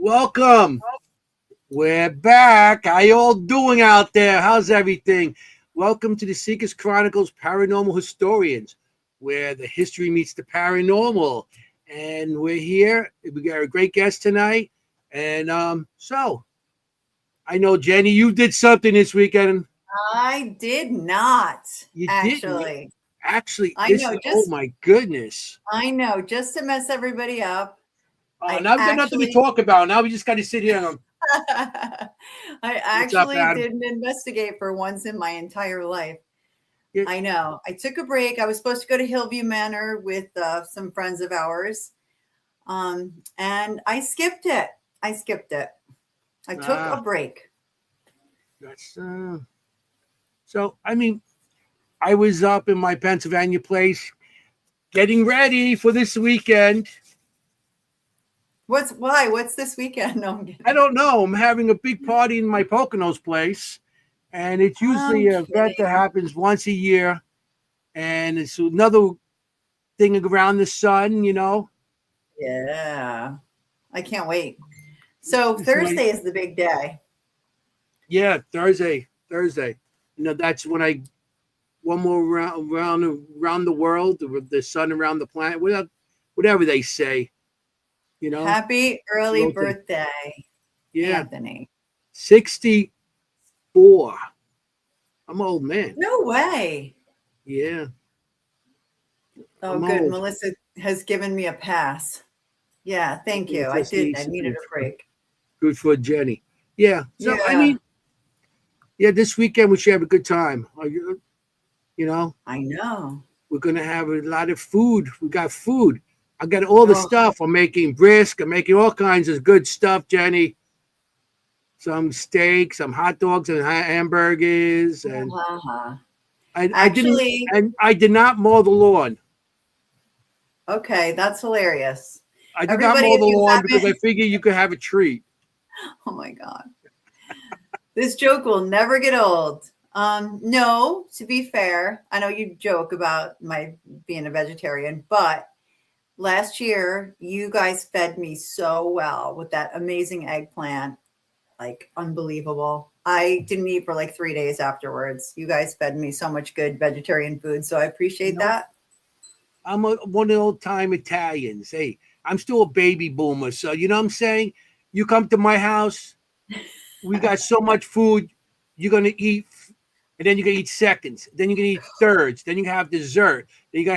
Welcome. We're back. How you all doing out there? How's everything? Welcome to the Seekers Chronicles Paranormal Historians, where the history meets the paranormal. And we're here. We got a great guest tonight. And so I know, Jenny, you did something this weekend. I did not, You actually. didn't. Actually, I this know, is, oh my goodness. just to mess everybody up. Oh, I now we've got nothing to talk about. Now we just got to sit here and I what's up, actually Adam? didn't investigate for once in my entire life. Yeah. I know. I took a break. I was supposed to go to Hillview Manor with some friends of ours. And I skipped it. I took a break. That's so. I mean, I was up in my Pennsylvania place, getting ready for this weekend. What's this weekend? No, I'm kidding. I don't know. I'm having a big party in my Poconos place, and it's usually an event that happens once a year, and it's another thing around the sun, you know. Yeah, I can't wait. So Thursday is the big day. Yeah, Thursday. You know, that's when I one more round around the world, the sun around the planet, whatever they say. You know. Happy early birthday, yeah. Anthony. 64. I'm an old man. No way. Yeah. Oh, good. Melissa has given me a pass. Yeah, thank you. I did. I needed a break. Good for Jenny. Yeah. So, I mean, this weekend we should have a good time. You know? I know. We're going to have a lot of food. We got food. I got all the stuff. I'm making brisk. I'm making all kinds of good stuff, Jenny. Some steak, some hot dogs and hamburgers. And I did not mow the lawn. Okay, that's hilarious. I did not mow the lawn because I figured you could have a treat. Oh my God. This joke will never get old. No, to be fair, I know you joke about my being a vegetarian, but last year you guys fed me so well with that amazing eggplant. Like unbelievable. I didn't eat for like 3 days afterwards. You guys fed me so much good vegetarian food. So I appreciate that. I'm one of the old time Italians. Hey, I'm still a baby boomer. So, you know what I'm saying? You come to my house, we got so much food. You're going to eat, and then you're going to eat seconds. Then you're going to eat thirds. Then you have dessert. Then you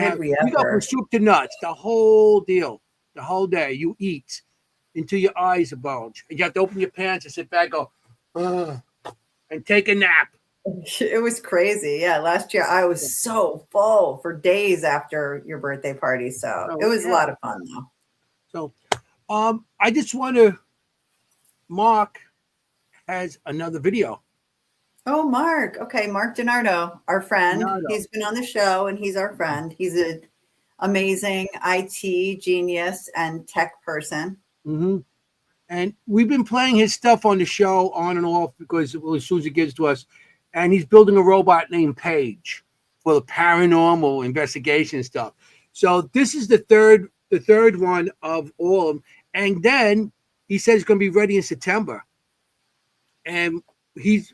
go from soup to nuts, the whole deal, the whole day. You eat until your eyes are bulged. You have to open your pants and sit back, go, and take a nap. It was crazy. Yeah. Last year I was so full for days after your birthday party. So it was a lot of fun though. So I just want to, Mark has another video. Oh, Mark. Okay. Mark DiNardo, our friend. He's been on the show and he's our friend. He's an amazing IT genius and tech person. Mm-hmm. And we've been playing his stuff on the show on and off because as soon as he gives to us, and he's building a robot named Paige for the paranormal investigation stuff. So this is the third one of all of them. And then he says it's going to be ready in September. And we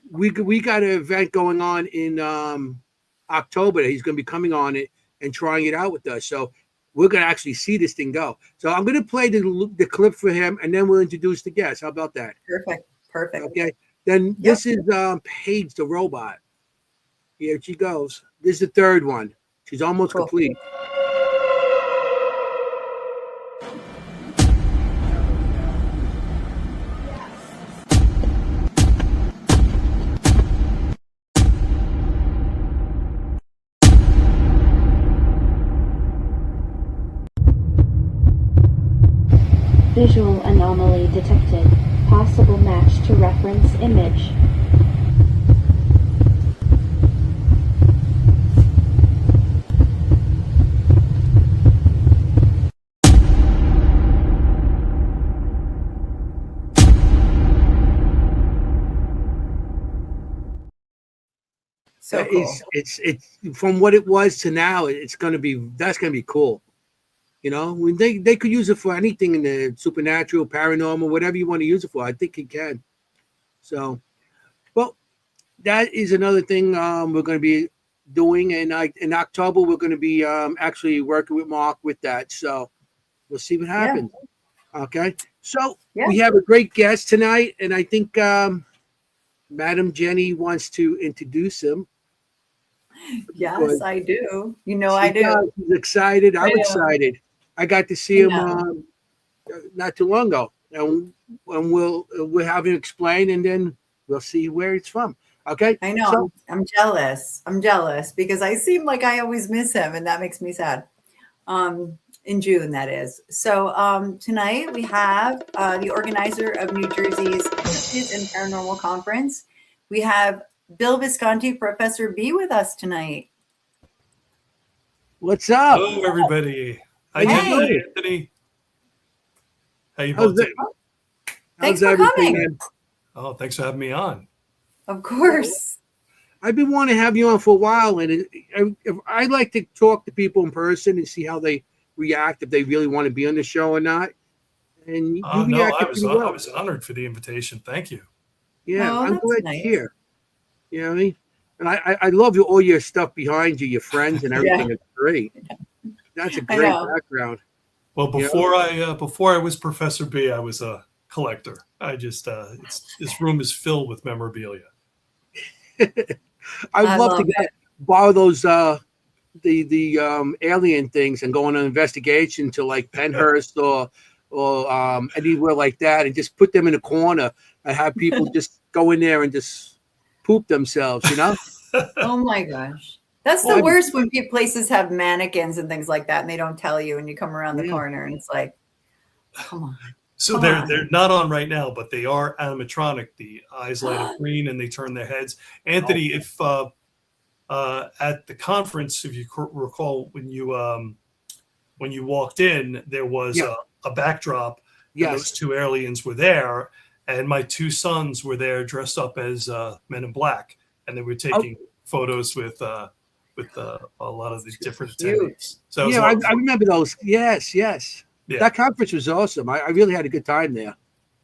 got an event going on in October that he's going to be coming on it and trying it out with us. So we're going to actually see this thing go. So I'm going to play the clip for him, and then we'll introduce the guest. How about that? Perfect. Okay. Then this is Paige, the robot. Here she goes. This is the third one. She's almost complete. Visual anomaly detected. Possible match to reference image. So cool. It's from what it was to now. That's gonna be cool. You know, when they could use it for anything in the supernatural, paranormal, whatever you want to use it for. I think it can. So, well, that is another thing we're going to be doing, and in October we're going to be actually working with Mark with that. So we'll see what happens. Okay. So we have a great guest tonight, and I think Madam Jenny wants to introduce him. Yes, I do. You know, I do. He's excited. I'm excited. I got to see him not too long ago, and we'll have him explain, and then we'll see where it's from. Okay. I know. So, I'm jealous. I'm jealous because I seem like I always miss him, and that makes me sad. In June, that is. So tonight we have the organizer of New Jersey's Cryptids and Paranormal Conference. We have Bill Visconti, Professor B, with us tonight. What's up? Hello, everybody. Hi, Anthony. How you both doing? Thanks for coming. Oh, thanks for having me on. Of course. I've been wanting to have you on for a while, and I like to talk to people in person and see how they react, if they really want to be on the show or not. And you I was honored for the invitation. Thank you. Yeah, I'm glad to hear. You know what I mean? And I love all your stuff behind you, your friends and everything. It's great. That's a great background. Well, before I was Professor B, I was a collector. I just this room is filled with memorabilia. I'd love to borrow those the alien things and go on an investigation to like Penhurst or anywhere like that, and just put them in a corner and have people just go in there and just poop themselves, you know? Oh my gosh. That's the worst when places have mannequins and things like that and they don't tell you and you come around the corner and it's like, come on. So they're not on right now, but they are animatronic. The eyes light up green and they turn their heads. Anthony, if at the conference, if you recall, when you walked in, there was a backdrop. Yes. And those two aliens were there, and my two sons were there dressed up as Men in Black, and they were taking photos with a lot of the different attendees. So I remember those. Yes. Yeah. That conference was awesome. I really had a good time there.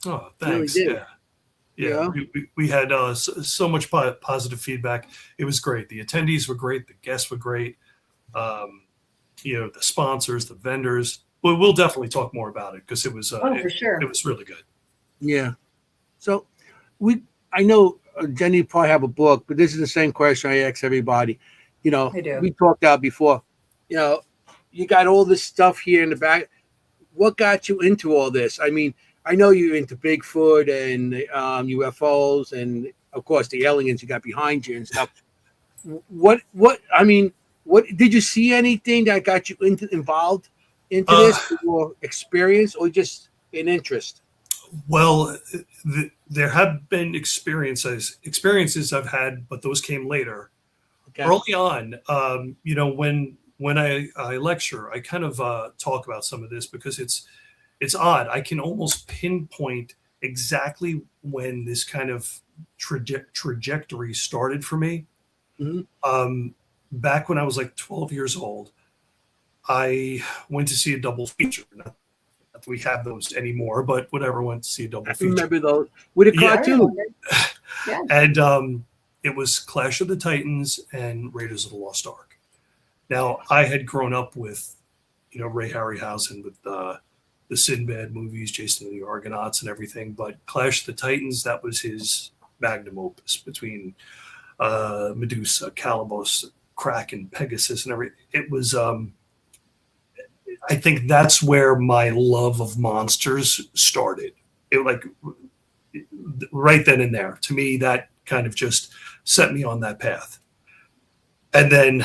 Oh, thanks. Really yeah. We had so much positive feedback. It was great. The attendees were great. The guests were great. The sponsors, the vendors. We'll definitely talk more about it because it was for sure. It was really good. Yeah. So I know Jenny probably have a book, but this is the same question I ask everybody. You know, we talked about before. You know, you got all this stuff here in the back. What got you into all this? I mean, I know you're into Bigfoot and UFOs and, of course, the aliens you got behind you and stuff. What did you see anything that got you involved into this, or experience, or just an interest? Well, there have been experiences I've had, but those came later. Okay. Early on, when I lecture, I kind of talk about some of this because it's odd. I can almost pinpoint exactly when this kind of trajectory started for me. Mm-hmm. Back when I was like 12 years old, I went to see a double feature. Not that we have those anymore, but whatever, went to see a double feature. I remember those with a cartoon. Yeah. And it was Clash of the Titans and Raiders of the Lost Ark. Now, I had grown up with, Ray Harryhausen with the Sinbad movies, Jason and the Argonauts and everything, but Clash of the Titans, that was his magnum opus between Medusa, Calibos, Kraken, Pegasus, and everything. It was, I think that's where my love of monsters started. It right then and there. To me, that kind of just set me on that path. And then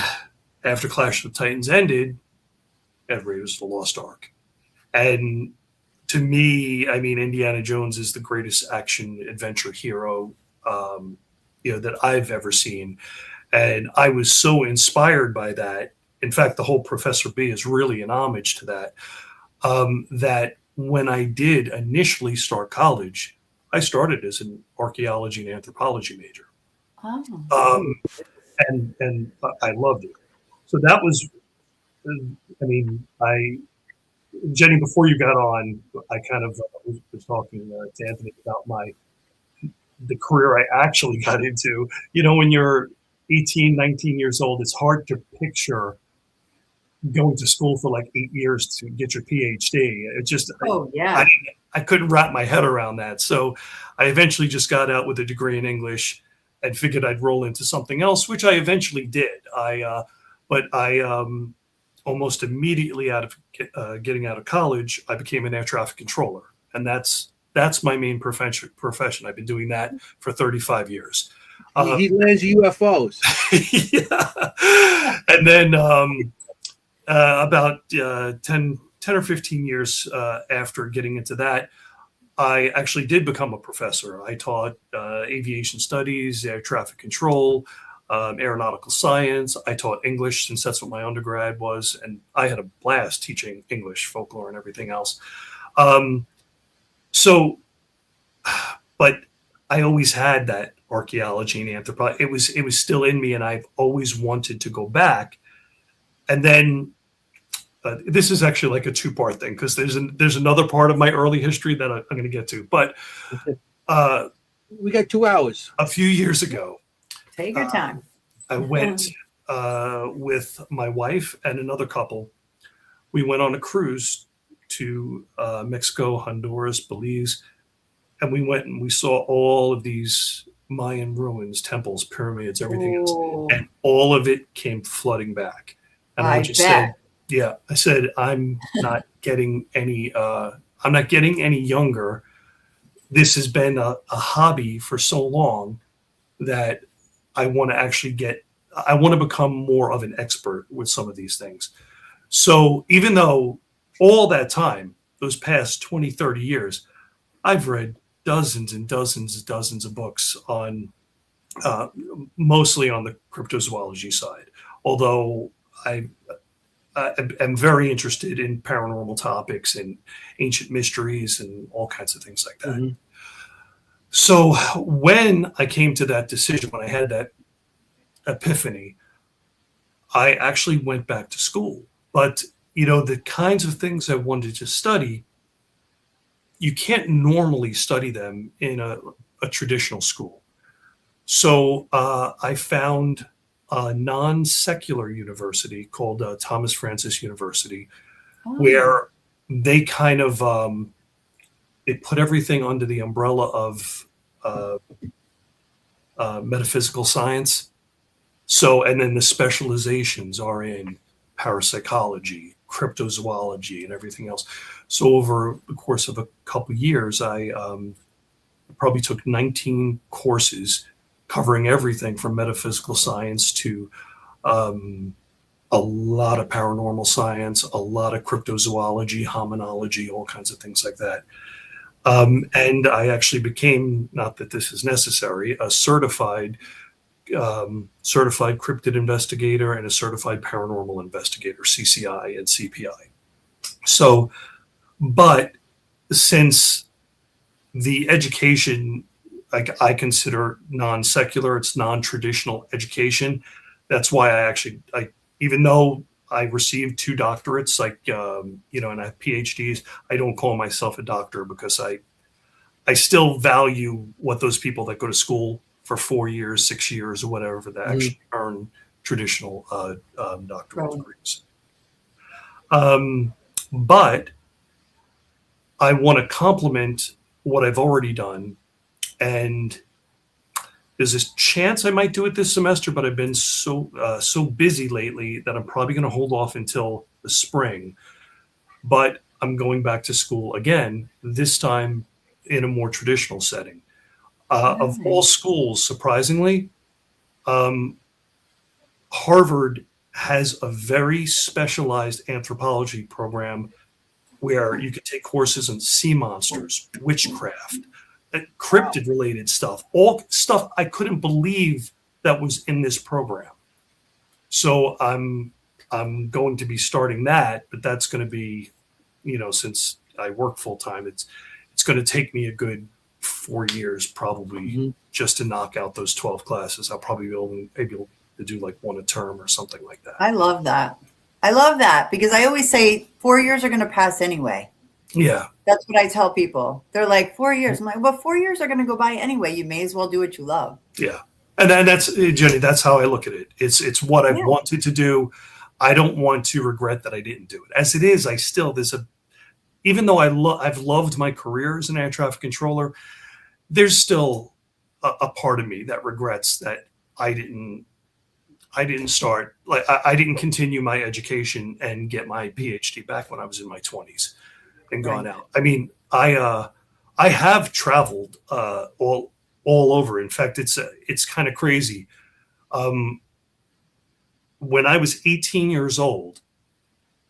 after Clash of the Titans ended, and Raiders of the Lost Ark. And to me, I mean, Indiana Jones is the greatest action adventure hero, that I've ever seen. And I was so inspired by that. In fact, the whole Professor B is really an homage to that, that when I did initially start college, I started as an archaeology and anthropology major. Oh. And I loved it. So that was, Jenny, before you got on, I kind of was talking to Anthony about the career I actually got into. When you're 18, 19 years old, it's hard to picture going to school for like 8 years to get your PhD. It just, Oh, yeah. I couldn't wrap my head around that. So I eventually just got out with a degree in English and figured I'd roll into something else, which I eventually did. But I almost immediately out of getting out of college, I became an air traffic controller, and that's my main profession. I've been doing that for 35 years. He lands UFOs. Yeah. And then about 10 or 15 years after getting into that, I actually did become a professor. I taught aviation studies, air traffic control, aeronautical science. I taught English, since that's what my undergrad was, and I had a blast teaching English, folklore, and everything else. But I always had that archaeology and anthropology. It was still in me, and I've always wanted to go back. And then this is actually like a two-part thing, because there's another part of my early history that I'm going to get to. But we got 2 hours. A few years ago, Take your time. I went with my wife and another couple. We went on a cruise to Mexico, Honduras, Belize, and we went and we saw all of these Mayan ruins, temples, pyramids, everything else, and all of it came flooding back. And I just said, "Yeah," I said, "I'm not getting any. I'm not getting any younger. This has been a hobby for so long that I want to actually I want to become more of an expert with some of these things." So even though all that time, those past 20, 30 years, I've read dozens and dozens and dozens of books on mostly on the cryptozoology side, although I am very interested in paranormal topics and ancient mysteries and all kinds of things like that. Mm-hmm. So when I came to that decision, when I had that epiphany, I actually went back to school. But, the kinds of things I wanted to study, you can't normally study them in a traditional school. So I found a non-secular university called Thomas Francis University, where they kind of they put everything under the umbrella of metaphysical science. So, and then the specializations are in parapsychology, cryptozoology, and everything else. So over the course of a couple of years, I probably took 19 courses covering everything from metaphysical science to a lot of paranormal science, a lot of cryptozoology, hominology, all kinds of things like that. And I actually became, not that this is necessary, a certified cryptid investigator and a certified paranormal investigator, CCI and CPI. So, but since the education, like I consider non-secular, it's non-traditional education. That's why I even though I received 2 doctorates, and I have PhDs, I don't call myself a doctor because I still value what those people that go to school for 4 years, 6 years, or whatever, that actually earn traditional doctoral degrees. But I want to complement what I've already done, and there's this chance I might do it this semester, but I've been so busy lately that I'm probably going to hold off until the spring. But I'm going back to school again, this time in a more traditional setting. Of all schools, surprisingly, Harvard has a very specialized anthropology program where you can take courses on sea monsters, witchcraft, cryptid-related stuff, all stuff I couldn't believe that was in this program. So I'm going to be starting that, but that's going to be, since I work full-time, it's going to take me a good 4 years probably just to knock out those 12 classes. I'll probably be able to do like one a term or something like that. I love that. I love that because I always say 4 years are going to pass anyway. Yeah. That's what I tell people. They're like, 4 years. I'm like, well, 4 years are going to go by anyway. You may as well do what you love. Yeah. And that's, Jenny, that's how I look at it. It's what I've wanted to do. I don't want to regret that I didn't do it. As it is, I still, even though I've loved my career as an air traffic controller, there's still a part of me that regrets that I didn't start, like, I didn't continue my education and get my PhD back when I was in my 20s and gone out. I mean, I have traveled all over. In fact, it's kind of crazy. When I was 18 years old,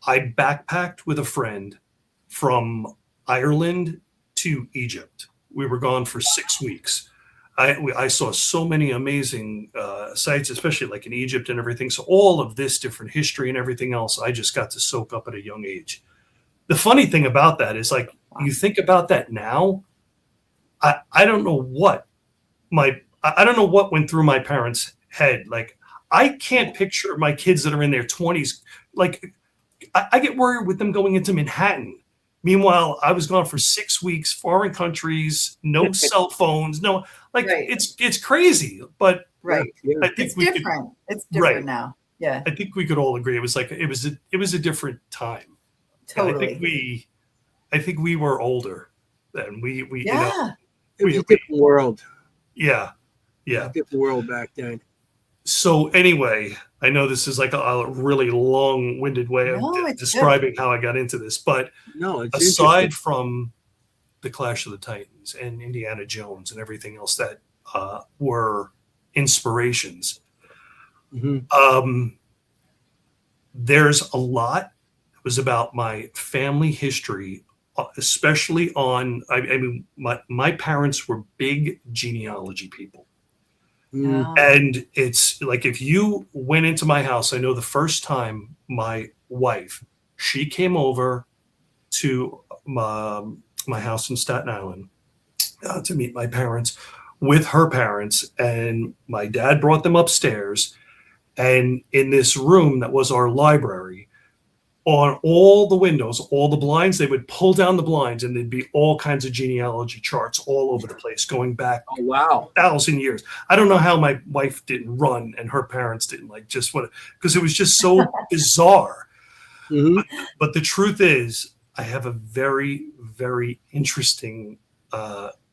I backpacked with a friend from Ireland to Egypt. We were gone for 6 weeks. I saw so many amazing sites, especially like in Egypt and everything. So all of this different history and everything else, I just got to soak up at a young age. The funny thing about that is, like, you think about that now, I don't know what went through my parents' head. Like, I can't picture my kids that are in their 20s. Like, I get worried with them going into Manhattan. Meanwhile, I was gone for 6 weeks, foreign countries, no cell phones, no, like, it's crazy. But Right. I think It's different. It's different now. Yeah. I think we could all agree it was a different time. Totally. I think we were older then. We Yeah. you know, It was a different world. yeah. A different world back then. So anyway, I know this is like a really long-winded way of describing how I got into this, but No, it's aside from the Clash of the Titans and Indiana Jones and everything else that were inspirations, there's a lot that was about my family history, especially on, I mean, my parents were big genealogy people. And it's like, if you went into my house, I know the first time my wife, she came over to my house in Staten Island to meet my parents with her parents, and my dad brought them upstairs, and in this room that was our library, on all the windows, all the blinds, they would pull down the blinds and there'd be all kinds of genealogy charts all over the place going back 1,000 years. I don't know how my wife didn't run and her parents didn't, like, just what, because it was just so bizarre. But the truth is, I have a very, very interesting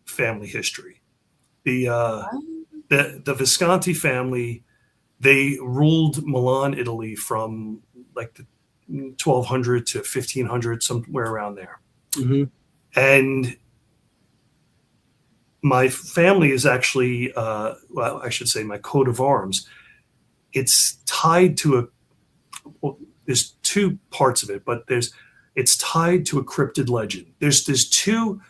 family history. The Visconti family, they ruled Milan, Italy from like the 1200 to 1500, somewhere around there. And my family is actually, well, I should say my coat of arms, it's tied to there's two parts of it, but it's tied to a cryptid legend. There's two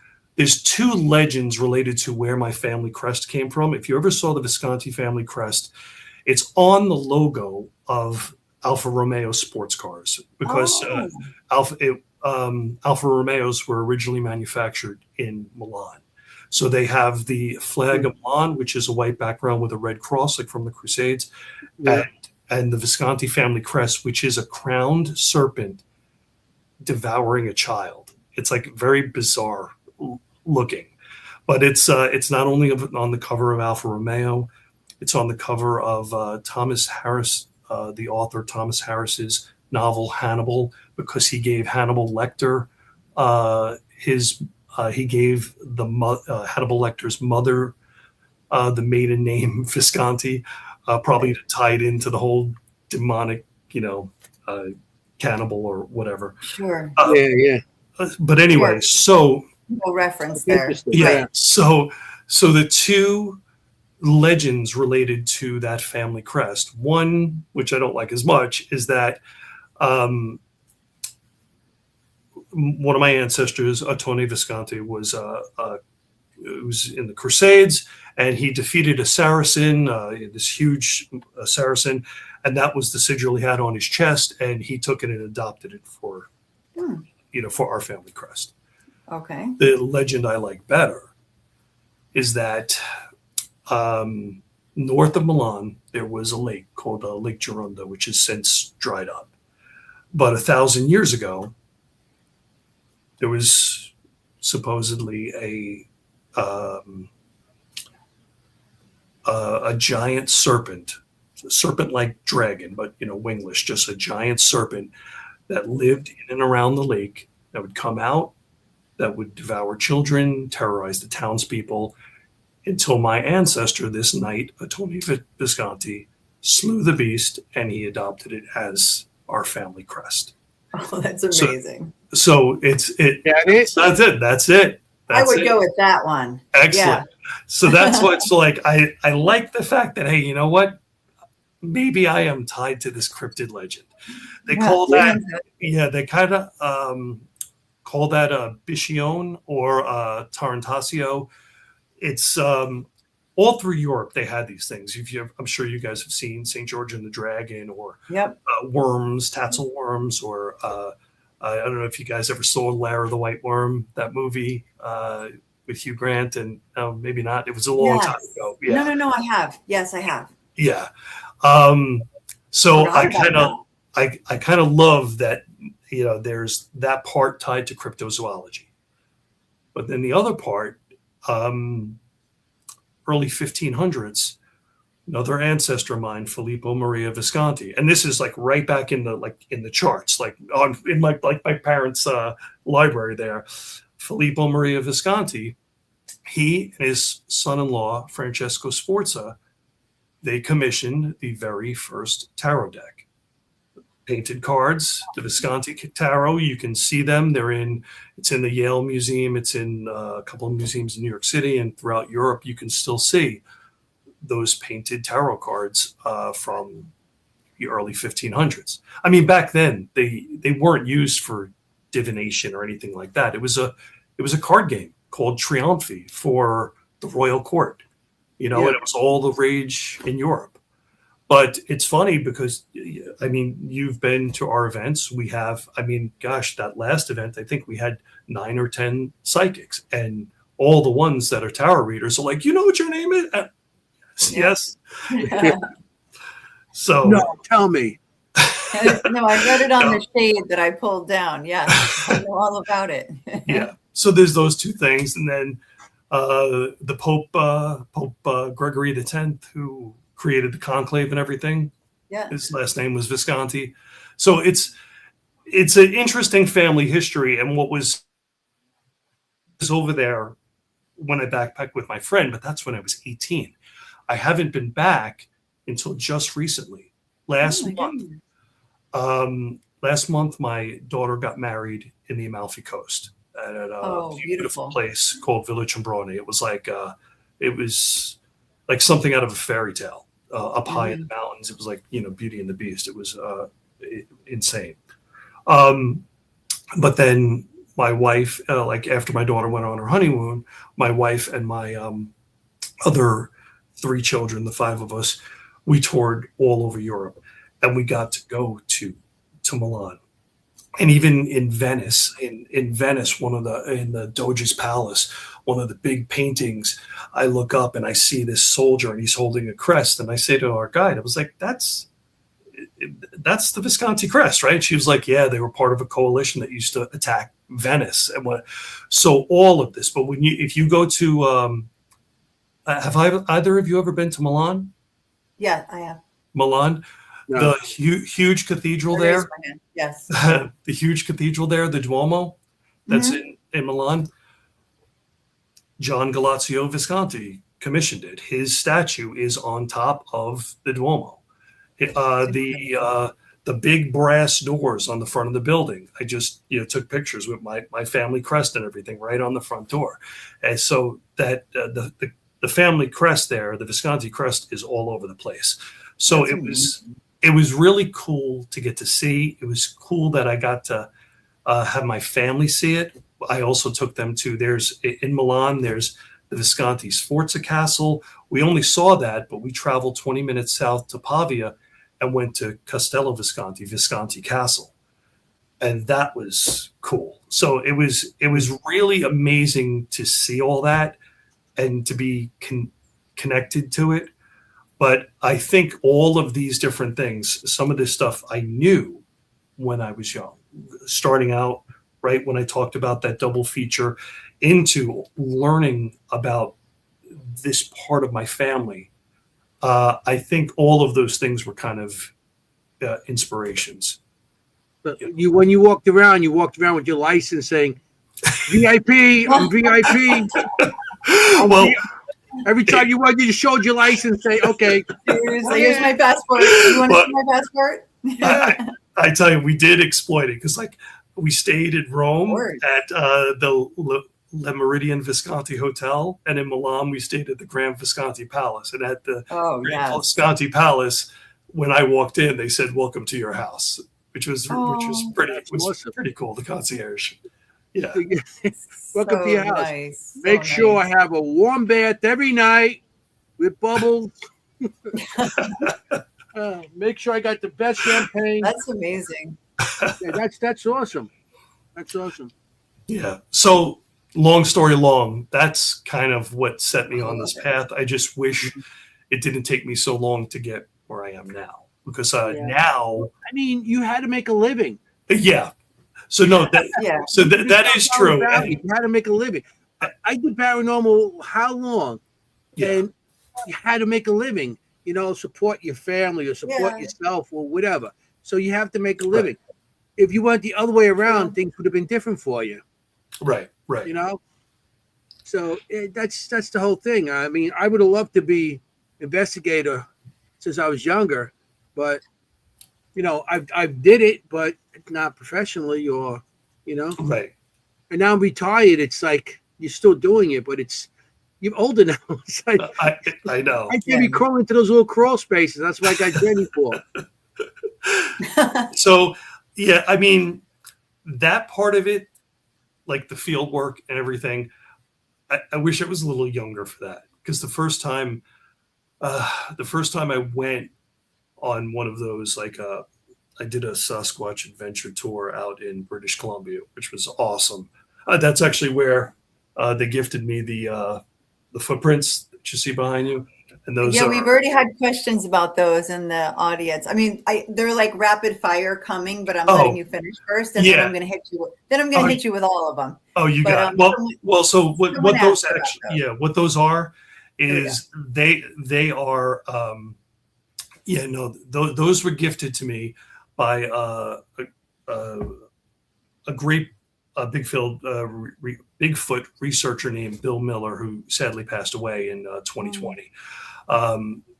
legends related to where my family crest came from. If you ever saw the Visconti family crest, it's on the logo of Alfa Romeo sports cars, because Alfa Romeos were originally manufactured in Milan. So they have the flag of Milan, which is a white background with a red cross, like from the Crusades, and the Visconti family crest, which is a crowned serpent devouring a child. It's like very bizarre looking, but it's not only on the cover of Alfa Romeo, it's on the cover of Thomas Harris, the author Thomas Harris's novel Hannibal, because he gave Hannibal Lecter he gave Hannibal Lecter's mother the maiden name Visconti, probably to tie it into the whole demonic, cannibal or whatever. Sure. But anyway, so no reference there. Yeah. So the two legends related to that family crest, one, which I don't like as much, is that one of my ancestors, Anthony Visconti, was in the Crusades, and he defeated a Saracen, this huge Saracen, and that was the sigil he had on his chest, and he took it and adopted it for our family crest. Okay. The legend I like better is that north of Milan, there was a lake called Lake Gironda, which has since dried up. But 1,000 years ago, there was supposedly a giant serpent, a serpent-like dragon, but wingless, just a giant serpent that lived in and around the lake that would come out, that would devour children, terrorize the townspeople, until my ancestor, this knight, Anthony Visconti, slew the beast, and he adopted it as our family crest. Oh, that's amazing. So that's it. That's it. I would go with that one. Excellent. Yeah. So that's what's like. I like the fact that, hey, you know what? Maybe I am tied to this cryptid legend. They call that, they kind of call that a Biscione or Tarantasio. It's all through Europe. They had these things. I'm sure you guys have seen St. George and the Dragon, or worms, tassel worms, or I don't know if you guys ever saw Lara the White Worm, that movie with Hugh Grant, and maybe not. It was a long time ago. Yeah. No, I have. Yes, I have. Yeah. So I kind of love that, there's that part tied to cryptozoology, but then the other part, early 1500s, another ancestor of mine, Filippo Maria Visconti, and this is like right back in the charts, in my parents' library there. Filippo Maria Visconti, he and his son-in-law Francesco Sforza, they commissioned the very first tarot deck. Painted cards, the Visconti tarot. You can see them. It's in the Yale Museum. It's in a couple of museums in New York City, and throughout Europe, you can still see those painted tarot cards from the early 1500s. I mean, back then they weren't used for divination or anything like that. It was a card game called Triomphe for the royal court, and it was all the rage in Europe. But it's funny because, I mean, you've been to our events. We have, that last event, I think we had 9 or 10 psychics, and all the ones that are tarot readers are like, you know what your name is? Yes. Yeah. So no, tell me. No, I read it on the shade that I pulled down. Yeah, I know all about it. Yeah. So there's those two things, and then the Pope Gregory X, who created the conclave and everything. Yeah. His last name was Visconti. So it's an interesting family history, and what was over there when I backpacked with my friend, but that's when I was 18. I haven't been back until just recently. Last month, my daughter got married in the Amalfi Coast at a beautiful place called Village Ombrone. It was like something out of a fairy tale up high in the mountains. It was like, Beauty and the Beast. It was insane. But then my wife, after my daughter went on her honeymoon, my wife and my other 3 children, the 5 of us, we toured all over Europe, and we got to go to Milan, and even in Venice. In Venice, in the Doge's Palace, one of the big paintings, I look up and I see this soldier, and he's holding a crest, and I say to our guide, I was like, that's the Visconti crest, right? She was like, yeah, they were part of a coalition that used to attack Venice, and so all of this. But if you go to have either of you ever been to Milan? Yeah, I have. Milan, no. The huge cathedral there. Yes. The huge cathedral there, the Duomo, that's in Milan. John Galazio Visconti commissioned it. His statue is on top of the Duomo. The big brass doors on the front of the building, I just took pictures with my family crest and everything right on the front door. And so that the family crest there, the Visconti crest, is all over the place. So it was really cool to get to see. It was cool that I got to have my family see it. I also took them to, in Milan, there's the Visconti Sforza Castle. We only saw that, but we traveled 20 minutes south to Pavia and went to Castello Visconti Castle. And that was cool. So it was really amazing to see all that and to be connected to it. But I think all of these different things, some of this stuff I knew when I was young, starting out right when I talked about that double feature into learning about this part of my family. I think all of those things were kind of inspirations. But when you walked around with your license saying VIP, I'm VIP. Well, Every time you went, you just showed your license, say, okay. Here's my passport. You want to see my passport? I tell you, we did exploit it because, like, we stayed in Rome at the Le Meridien Visconti Hotel, and in Milan we stayed at the Grand Visconti Palace. And at the Visconti Palace, when I walked in, they said, "Welcome to your house," which was pretty cool. The concierge. Yeah. Welcome to your house. Nice. Make sure I have a warm bath every night with bubbles. Make sure I got the best champagne. That's amazing. Yeah, that's awesome. That's awesome. Yeah. So long story long, that's kind of what set me on this path. I just wish it didn't take me so long to get where I am now, because now, I mean, you had to make a living. Yeah. So no, that is true. You had to make a living. I did paranormal how long? Yeah. And you had to make a living, support your family or support yourself or whatever. So you have to make a living. Right. If you went the other way around, things would have been different for you. Right. So that's the whole thing. I mean, I would have loved to be investigator since I was younger, but I've did it, but not professionally or. Right. And now I'm retired. It's like you're still doing it, but you're older now. It's like, I know. I can't be crawling into those little crawl spaces. That's what I got Jenny for. So, yeah, I mean, that part of it, like the field work and everything, I wish I was a little younger for that. Because the first time I went on one of those, I did a Sasquatch adventure tour out in British Columbia, which was awesome. That's actually where they gifted me the footprints that you see behind you. And those we've already had questions about those in the audience. I mean, they're like rapid fire coming, but I'm letting you finish first, and then I'm going to hit you. Then I'm going to hit you with all of them. Oh, you got it. So what those actually, what those are is they are, those were gifted to me by a great Bigfoot researcher named Bill Miller, who sadly passed away in 2020.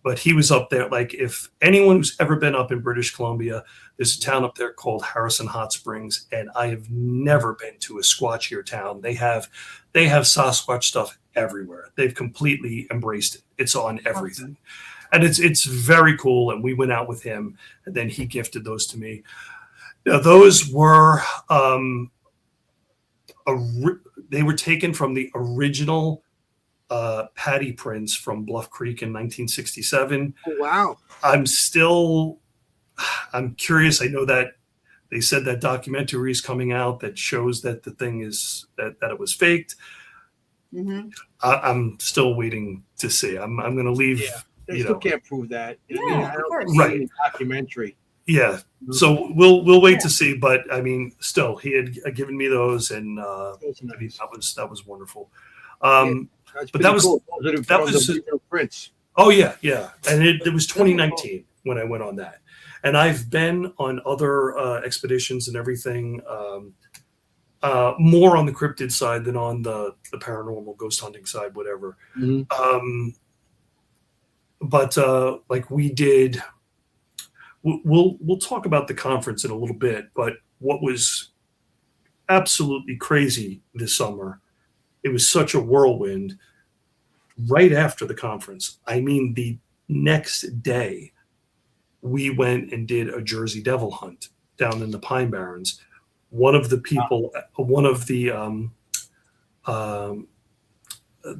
But he was up there. Like, if anyone who's ever been up in British Columbia, there's a town up there called Harrison Hot Springs, and I have never been to a Squatchier town. They have Sasquatch stuff everywhere. They've completely embraced it. It's on everything. And it's very cool. And we went out with him, and then he gifted those to me. Now, those were they were taken from the original Patty prints from Bluff Creek in 1967. Oh, wow. I'm curious. I know that they said that documentary is coming out that shows that the thing is that it was faked. Mm-hmm. I'm still waiting to see. I'm going to leave. Yeah, they still can't prove that. Yeah, of course. Right. Documentary. Yeah. So we'll wait to see. But I mean, still, he had given me those, and nice. I mean, that was wonderful. But that was cool. That was prints. Oh yeah, and it was 2019 when I went on that, and I've been on other expeditions and everything, more on the cryptid side than on the paranormal ghost hunting side, whatever. Mm-hmm. But like we did, we'll talk about the conference in a little bit. But what was absolutely crazy this summer, it was such a whirlwind. Right after the conference, I mean, the next day, we went and did a Jersey Devil hunt down in the Pine Barrens. One of the people, one of the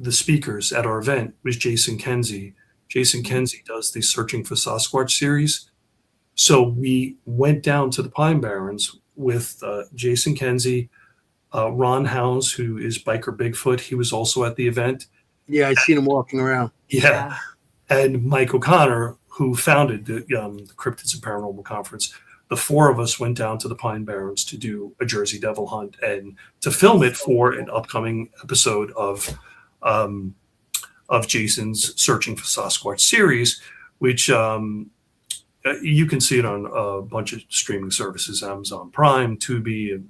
speakers at our event was Jason Kenzie. Jason Kenzie does the Searching for Sasquatch series. So we went down to the Pine Barrens with Jason Kenzie, Ron Howes, who is Biker Bigfoot. He was also at the event. Yeah, I seen him walking around. Yeah. And Mike O'Connor, who founded the Cryptids and Paranormal Conference. the four of us went down to the Pine Barrens to do a Jersey Devil hunt and to film it for an upcoming episode of Jason's Searching for Sasquatch series, which you can see it on a bunch of streaming services, Amazon Prime, Tubi, and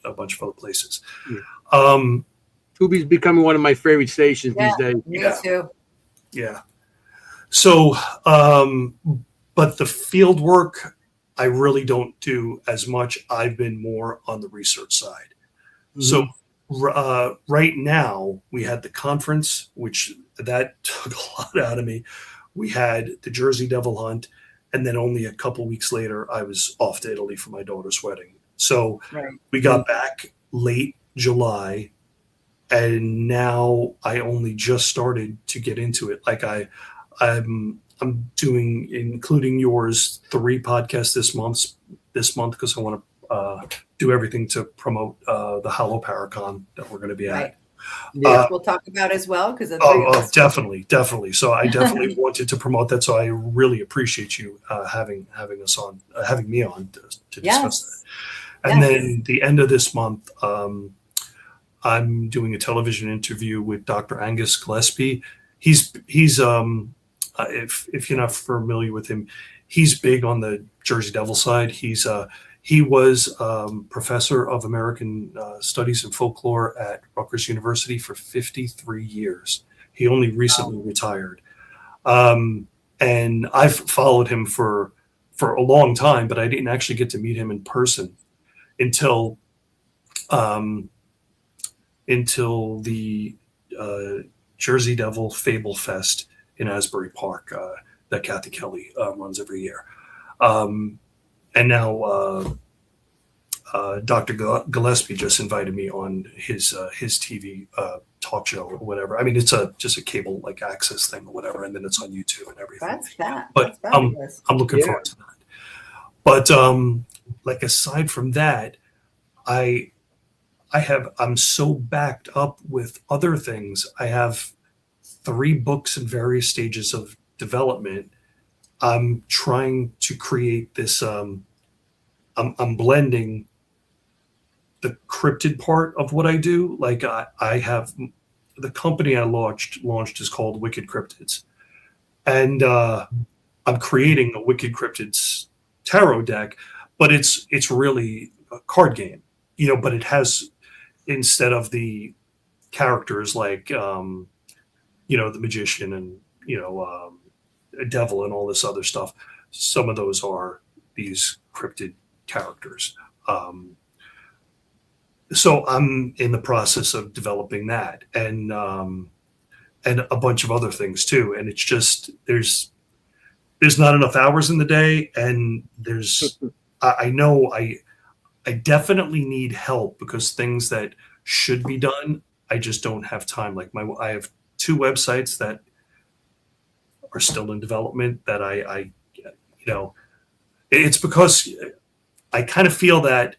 a bunch of other places. Yeah. Tubi's becoming one of my favorite stations these days. Me too. Yeah. So, but the field work, I really don't do as much. I've been more on the research side. Mm-hmm. So right now we had the conference, which that took a lot out of me. We had the Jersey Devil hunt, and then only a couple weeks later, I was off to Italy for my daughter's wedding. So we got back late July, and now I only just started to get into it. Like I'm doing, including yours, 3 podcasts this month because I want to do everything to promote the Hollow Paracon that we're going to be at. Yeah, we'll talk about as well because definitely. So I definitely wanted to promote that. So I really appreciate you having me on to discuss that. And then the end of this month, I'm doing a television interview with Dr. Angus Gillespie. He's if you're not familiar with him, he's big on the Jersey Devil side. He was professor of American Studies and Folklore at Rutgers University for 53 years. He only recently retired. And I've followed him for a long time, but I didn't actually get to meet him in person until the Jersey Devil Fable Fest in Asbury Park that Kathy Kelly runs every year. And now Dr. Gillespie just invited me on his TV talk show or whatever. I mean, it's just a cable like access thing or whatever, and then it's on YouTube and everything. But I'm looking forward to that. But like aside from that, I'm so backed up with other things. I have 3 books in various stages of development. I'm trying to create this. I'm blending the cryptid part of what I do. Like I have the company I launched is called Wicked Cryptids, and I'm creating a Wicked Cryptids tarot deck, but it's really a card game, But it has, instead of the characters like the magician and a devil and all this other stuff, some of those are these cryptid characters. So I'm in the process of developing that and a bunch of other things too. And it's just there's not enough hours in the day, and I know I definitely need help because things that should be done, I just don't have time. Like I have 2 websites that are still in development that I it's because I kind of feel that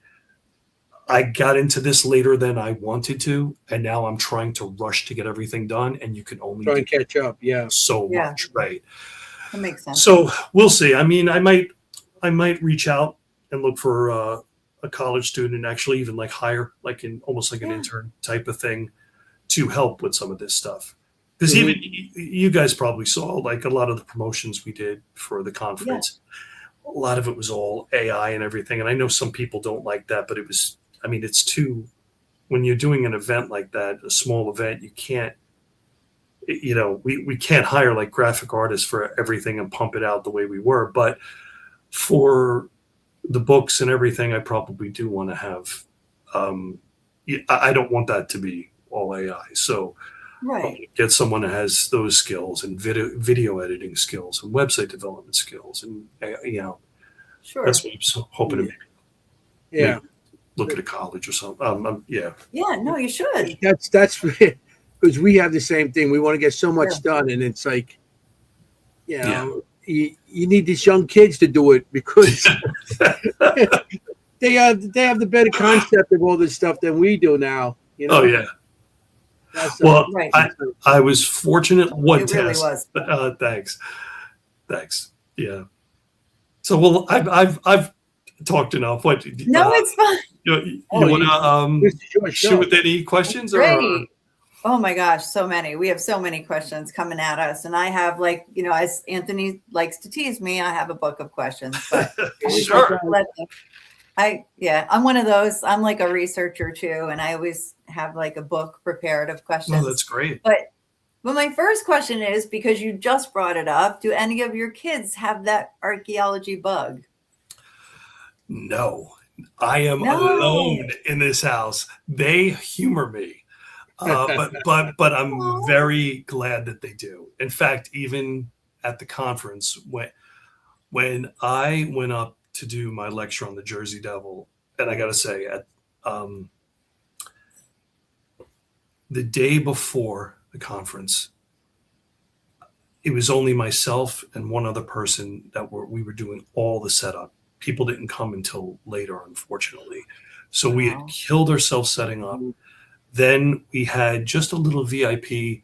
I got into this later than I wanted to, and now I'm trying to rush to get everything done, and you can only try and catch up. So much, right? That makes sense. So we'll see. I mean, I might reach out and look for a college student and actually even like hire like almost like an intern type of thing to help with some of this stuff. Because even you guys probably saw like a lot of the promotions we did for the conference. Yeah. A lot of it was all AI and everything. And I know some people don't like that, but it's too, when you're doing an event like that, a small event, you can't, we can't hire like graphic artists for everything and pump it out the way we were. But for the books and everything, I probably do want to have, I don't want that to be all AI. So get someone that has those skills and video editing skills and website development skills. And, sure. That's what I'm hoping to maybe. Yeah. Maybe look at a college or something. Yeah, no, you should. That's because we have the same thing. We want to get so much done, and it's like, you need these young kids to do it because they have the better concept of all this stuff than we do now. Oh yeah. I was fortunate one it test. Really was. Thanks. Yeah. So, well, I've talked enough. What? No, it's fine. You Oh, want to This is your shoot show. with any questions? Or Great. Oh my gosh, so many. We have so many questions coming at us. And I have, like, as Anthony likes to tease me, I have a book of questions. But Sure. I'm one of those. I'm like a researcher too, and I always have like a book prepared of questions. No, that's great. But my first question is, because you just brought it up, do any of your kids have that archaeology bug? No, I am alone in this house. They humor me, but I'm very glad that they do. In fact, even at the conference, when I went up to do my lecture on the Jersey Devil, and I got to say, at the day before the conference, it was only myself and one other person we were doing all the setup. People didn't come until later, unfortunately. So we had killed ourselves setting up. Then we had just a little VIP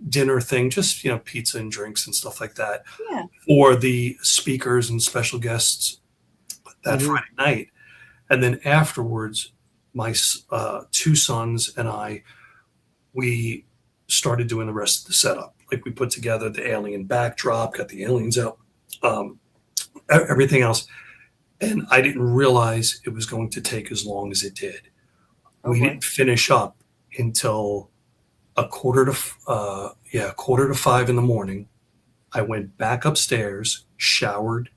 dinner thing, just, pizza and drinks and stuff like that for the speakers and special guests that Friday night. And then afterwards, my two sons and we started doing the rest of the setup. Like, we put together the alien backdrop, got the aliens out, everything else. And I didn't realize it was going to take as long as it did. We didn't finish up until a quarter to 5 in the morning. I went back upstairs, showered,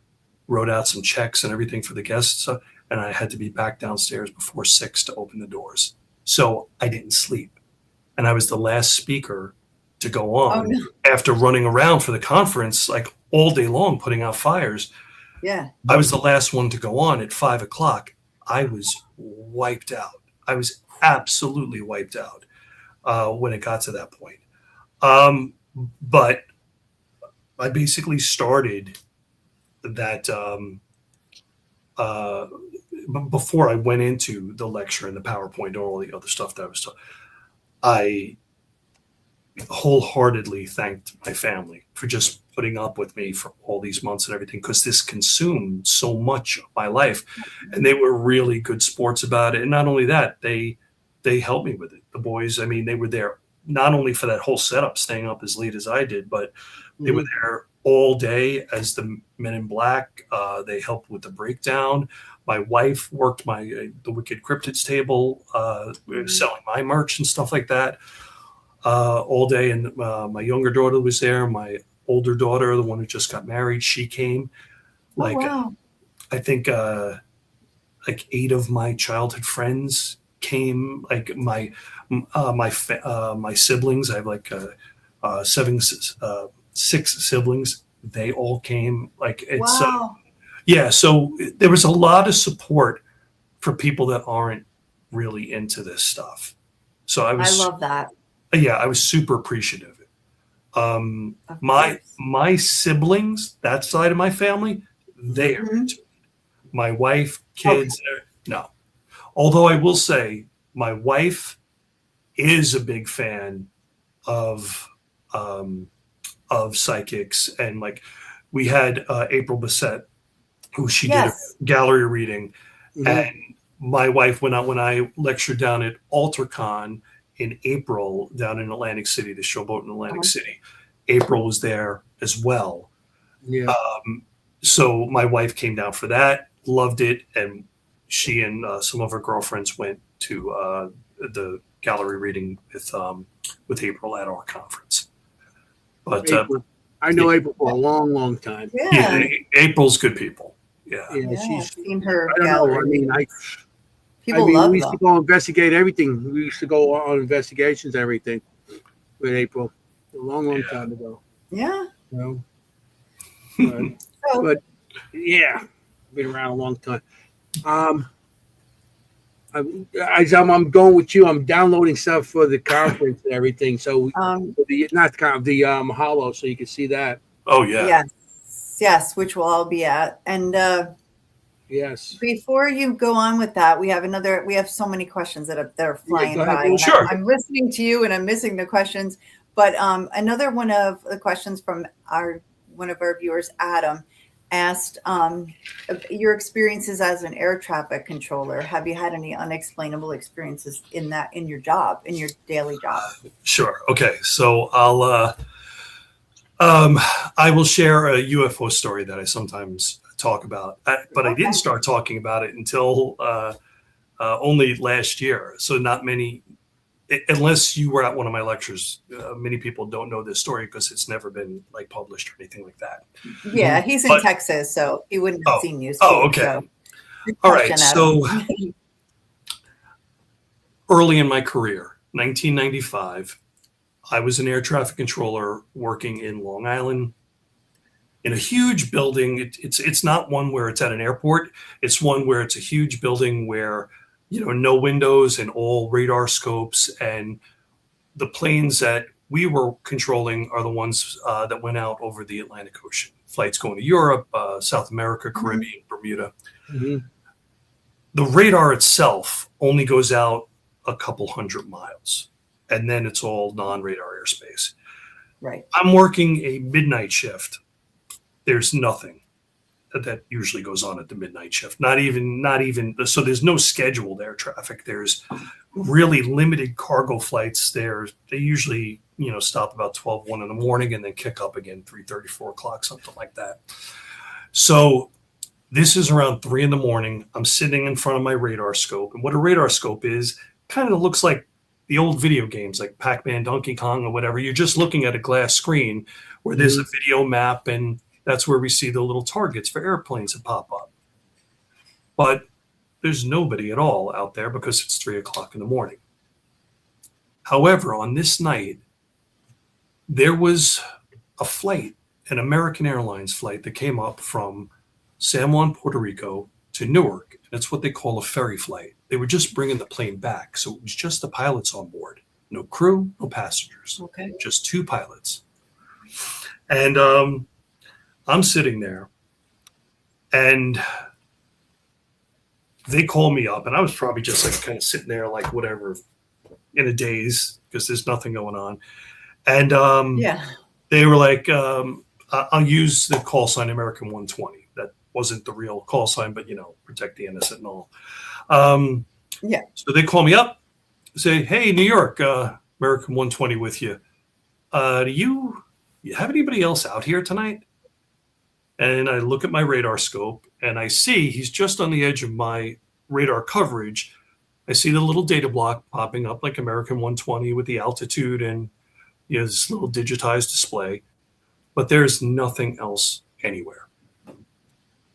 wrote out some checks and everything for the guests, and I had to be back downstairs before 6 to open the doors. So I didn't sleep. And I was the last speaker to go on after running around for the conference like all day long, putting out fires. Yeah. I was the last one to go on at 5 o'clock. I was wiped out. I was absolutely wiped out when it got to that point. But I basically started that before I went into the lecture and the PowerPoint and all the other stuff that I was talking. I wholeheartedly thanked my family for just putting up with me for all these months and everything, because this consumed so much of my life, and they were really good sports about it. And not only that, they helped me with it. The boys, I mean, they were there not only for that whole setup, staying up as late as I did, but they were there all day as the Men in Black. They helped with the breakdown. My wife worked the Wicked Cryptids table, selling my merch and stuff like that all day. And my younger daughter was there. My older daughter, the one who just got married, she came. I think like 8 of my childhood friends came. Like my siblings, I have like 6 siblings. They all came. Like, it's so there was a lot of support for people that aren't really into this stuff. So I love that. Yeah, I was super appreciative. My siblings, that side of my family, they are into it. My wife, kids, no. Although I will say, my wife is a big fan of psychics, and like, we had April Bissett, who she did a gallery reading, and my wife went out when I lectured down at AlterCon in April down in Atlantic City, the showboat in Atlantic City. April was there as well. Yeah. So my wife came down for that, loved it, and she and some of her girlfriends went to the gallery reading with April at our conference. But I know April for a long, long time. Yeah, April's good people. Yeah, she's seen her. I don't know. I mean, we used to go investigate everything. We used to go on investigations, everything with April a long, long time ago. Yeah. But yeah, been around a long time. As I'm going with you, I'm downloading stuff for the conference and everything. So the Hollow, so you can see that. Oh yeah. Yes, which we'll all be at. And yes. Before you go on with that, we have so many questions that are flying by. Well, sure. I'm listening to you and I'm missing the questions. But another one of the questions from one of our viewers, Adam, asked your experiences as an air traffic controller. Have you had any unexplainable experiences in your job, in your daily job? Sure. Okay. So I will share a UFO story that I sometimes talk about, but I didn't start talking about it until only last year. So not many, unless you were at one of my lectures, many people don't know this story because it's never been like published or anything like that. Yeah, he's in Texas, so he wouldn't have seen you speak. Oh, okay. So. All right. So early in my career, 1995, I was an air traffic controller working in Long Island in a huge building. It's not one where it's at an airport. It's one where it's a huge building where, no windows and all radar scopes, and the planes that we were controlling are the ones that went out over the Atlantic Ocean. Flights going to Europe, South America, Caribbean, Bermuda. Mm-hmm. The radar itself only goes out a couple hundred miles, and then it's all non-radar airspace. Right. I'm working a midnight shift. There's nothing that usually goes on at the midnight shift. Not even. So there's no scheduled air traffic. There's really limited cargo flights there. They usually, stop about 12, 1 in the morning and then kick up again 3:30, 4 o'clock, something like that. So this is around 3 in the morning. I'm sitting in front of my radar scope. And what a radar scope is, kind of looks like the old video games like Pac-Man, Donkey Kong, or whatever. You're just looking at a glass screen where there's a video map, and that's where we see the little targets for airplanes that pop up. But there's nobody at all out there because it's 3 o'clock in the morning. However, on this night, there was a flight, an American Airlines flight that came up from San Juan, Puerto Rico to Newark. That's what they call a ferry flight. They were just bringing the plane back. So it was just the pilots on board. No crew, no passengers. Okay. Just 2 pilots. And I'm sitting there, and they call me up, and I was probably just like kind of sitting there like whatever in a daze because there's nothing going on. And they were like, I'll use the call sign American 120. That wasn't the real call sign, but protect the innocent and all. So they call me up, say, hey, New York, American 120 with you. Do you have anybody else out here tonight? And I look at my radar scope, and I see he's just on the edge of my radar coverage. I see the little data block popping up like American 120 with the altitude and this little digitized display, but there's nothing else anywhere.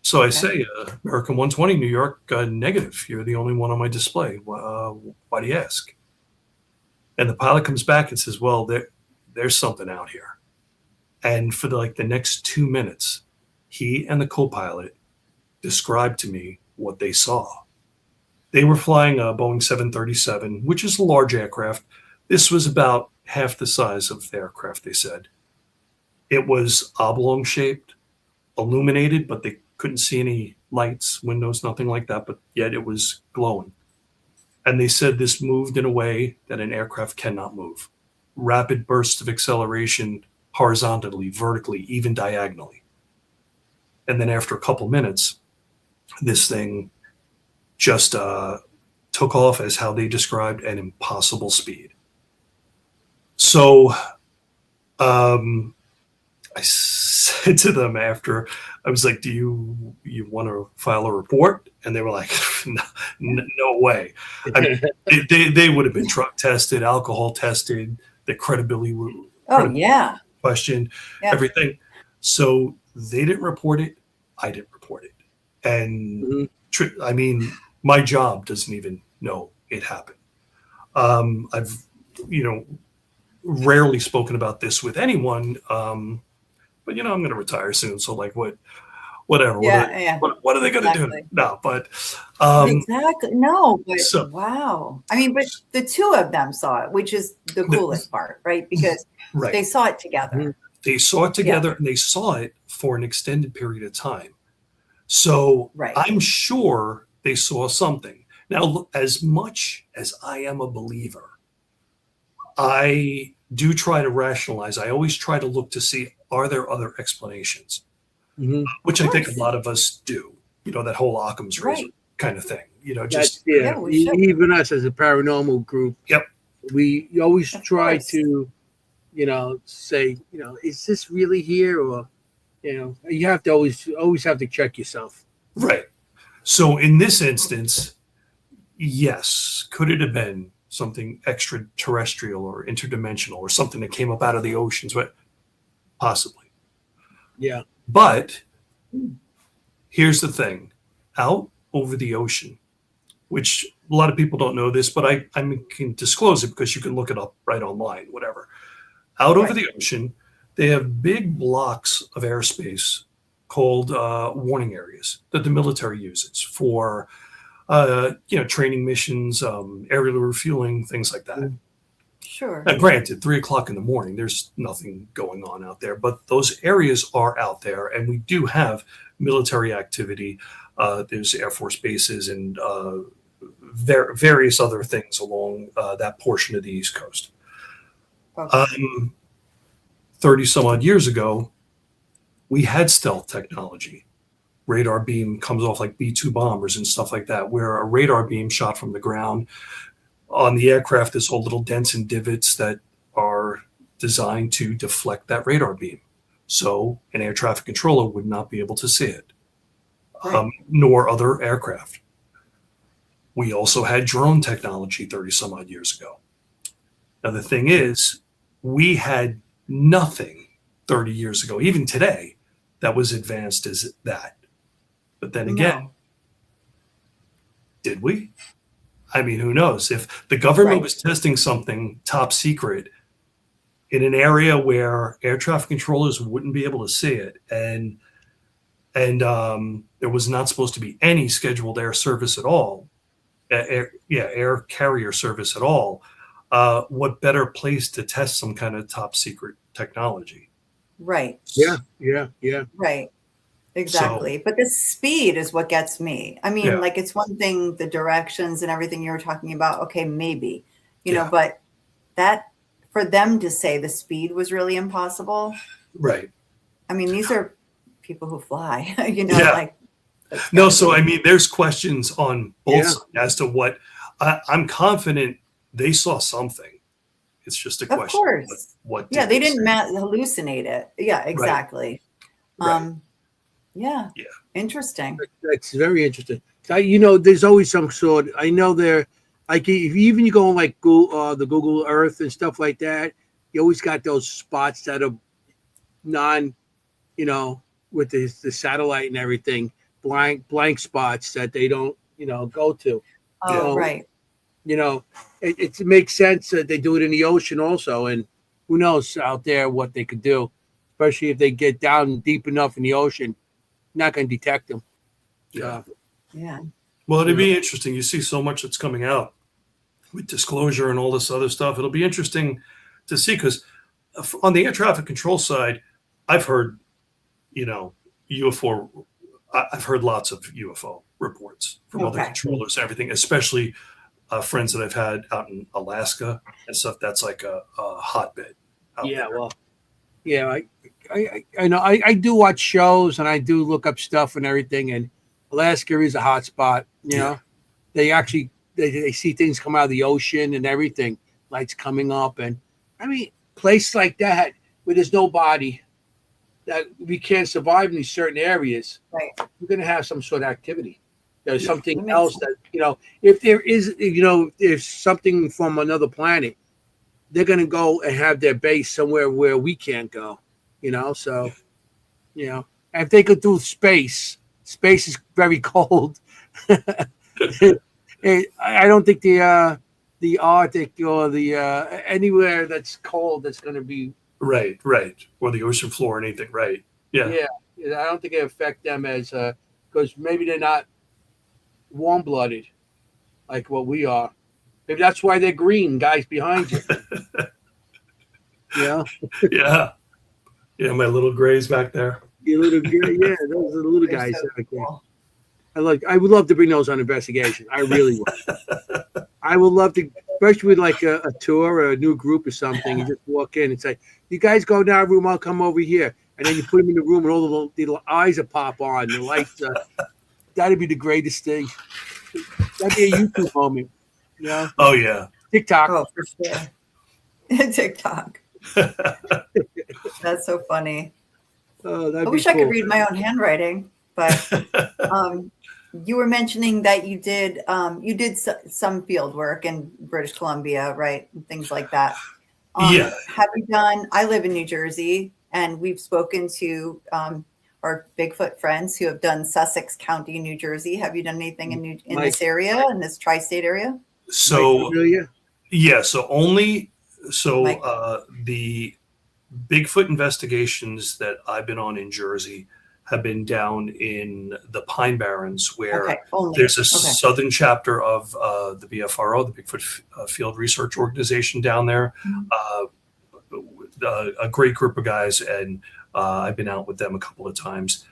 So I say, American 120, New York, negative. You're the only one on my display. Why do you ask? And the pilot comes back and says, well, there's something out here. And for the next 2 minutes, he and the co-pilot described to me what they saw. They were flying a Boeing 737, which is a large aircraft. This was about half the size of the aircraft, they said. It was oblong shaped, illuminated, but they couldn't see any lights, windows, nothing like that, but yet it was glowing. And they said this moved in a way that an aircraft cannot move. Rapid bursts of acceleration horizontally, vertically, even diagonally. And then after a couple minutes, this thing just took off as how they described an impossible speed. So I said to them after, I was like, do you want to file a report? And they were like, no way. I mean, they would have been truck tested, alcohol tested, the credibility questioned, everything. So they didn't report it. I didn't report it. And I mean, my job doesn't even know it happened. I've, rarely spoken about this with anyone. But I'm going to retire soon. So whatever. What are they going to do? No, but exactly. No, but wow. I mean, but the 2 of them saw it, which is the coolest part, right? Because they saw it together. They saw it together, and they saw it for an extended period of time. So I'm sure they saw something. Now, as much as I am a believer, I do try to rationalize. I always try to look to see, are there other explanations? Mhm. which I think a course. lot of us do. You know, that whole Occam's razor Right. kind of thing. You know, That's just Yeah, we should. even us as a paranormal group. Yep. We always Of try course. to, say, is this really here, or you have to always have to check yourself. right. So in this instance, yes, could it have been something extraterrestrial or interdimensional or something that came up out of the oceans? But possibly. Yeah. But here's the thing: out over the ocean, which a lot of people don't know this, but I can disclose it because you can look it up right online, whatever. Out over Right. the ocean, they have big blocks of airspace called warning areas that the military uses for, training missions, aerial refueling, things like that. Sure. Now, granted, 3 o'clock in the morning, there's nothing going on out there, but those areas are out there, and we do have military activity. There's Air Force bases and various other things along that portion of the East Coast. Okay. 30 some odd years ago, we had stealth technology. Radar beam comes off like B-2 bombers and stuff like that, where a radar beam shot from the ground on the aircraft is all little dents and divots that are designed to deflect that radar beam. So an air traffic controller would not be able to see it, Right. nor other aircraft. We also had drone technology 30 some odd years ago. Now, the thing is, we had nothing 30 years ago, even today, that was advanced as that. But then again, No. did we? I mean, who knows? If the government Right. was testing something top secret in an area where air traffic controllers wouldn't be able to see it, and there was not supposed to be any scheduled air service at all, air carrier service at all, what better place to test some kind of top secret technology? Right. Yeah. Right. Exactly. But the speed is what gets me. I mean, Yeah. like it's one thing, the directions and everything you were talking about. Okay, maybe, Yeah. but that for them to say the speed was really impossible. Right. I mean, these are people who fly, Yeah. like. that's No, gotta so be- I mean, there's questions on both Yeah. sides as to what I'm confident they saw something. It's just a Of question. course. What Yeah, did they they didn't say? hallucinate it. Yeah, exactly. Right. Yeah. Yeah. Interesting. That's very interesting. There's always some sort. I know there, like if even you go on like the Google Earth and stuff like that, you always got those spots that are non, with the satellite and everything, blank spots that they don't, go to. Oh, Yeah. right. It makes sense that they do it in the ocean also, and who knows out there what they could do, especially if they get down deep enough in the ocean, not going to detect them. Yeah. Yeah. Well, it'd be interesting. You see so much that's coming out with disclosure and all this other stuff. It'll be interesting to see because on the air traffic control side, I've heard, UFO. I've heard lots of UFO reports from other Okay. controllers and everything, especially friends that I've had out in Alaska and stuff. That's like a hotbed. out Yeah, there. well, yeah, I know. I do watch shows and I do look up stuff and everything. And Alaska is a hot spot. Yeah. They actually they see things come out of the ocean and everything, lights coming up, and I mean, place like that where there's nobody, that we can't survive in these certain areas. Right. We're gonna have some sort of activity. There's That something makes else sense. that if there is, if something from another planet, they're going to go and have their base somewhere where we can't go, so, and if they could do space is very cold. I don't think the Arctic or the anywhere that's cold that's going to be, Right. Or the ocean floor or anything. Right. Yeah. I don't think it affect them as, because maybe they're not warm-blooded like what we are. Maybe that's why they're green, guys behind you. Yeah. Yeah. My little grays back there. You little, yeah, those are the little They're guys. so Back there. cool. I would love to bring those on investigation. I really would. I would love to, especially with like a tour or a new group or something. You just walk in and say, "You guys go down room. I'll come over here." and then you put them in the room, and all the little eyes will pop on. The lights. That'd be the greatest thing. That'd be a YouTube moment. Yeah. Oh yeah. TikTok. Oh, for sure. TikTok. That's so funny. Oh, I wish I could read my own handwriting, but you were mentioning that you did some field work in British Columbia, right? And things like that. Yeah. Have you done? I live in New Jersey, and we've spoken to our Bigfoot friends who have done Sussex County, New Jersey. Have you done anything in this area, in this tri-state area? So yeah, the Bigfoot investigations that I've been on in Jersey have been down in the Pine Barrens, where there's a southern chapter of the BFRO, the Bigfoot Field Research Organization down there. A great group of guys, and I've been out with them a couple of times.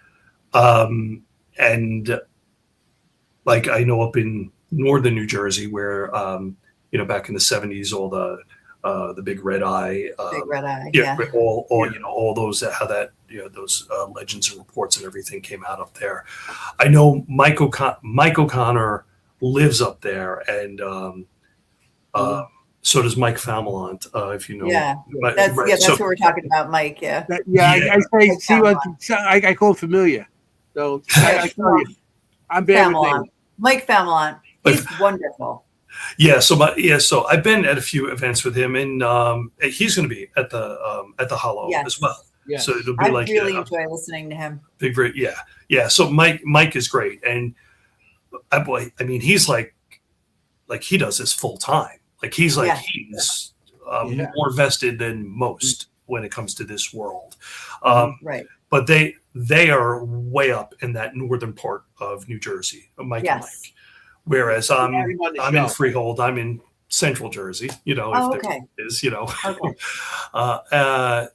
And like I know up in northern New Jersey, where back in the 70s, all the big red eye, all those those legends and reports and everything came out up there. I know Mike O'Connor lives up there, and so does Mike Famelant, if you know. Yeah, that's what we're talking about, Mike. Yeah. I call him familiar. So I tell you, I'm bad with names. Mike Famelant, he's wonderful. Yeah, so I've been at a few events with him, and he's going to be at the Hollow as well. Yeah. So it'll be I really enjoy listening to him. Yeah. So Mike is great, and he's like he does this full time. Like he's more vested than most when it comes to this world. Right. But they are way up in that northern part of New Jersey, Mike and Mike. Whereas I'm in Freehold, I'm in Central Jersey, if there is, Okay.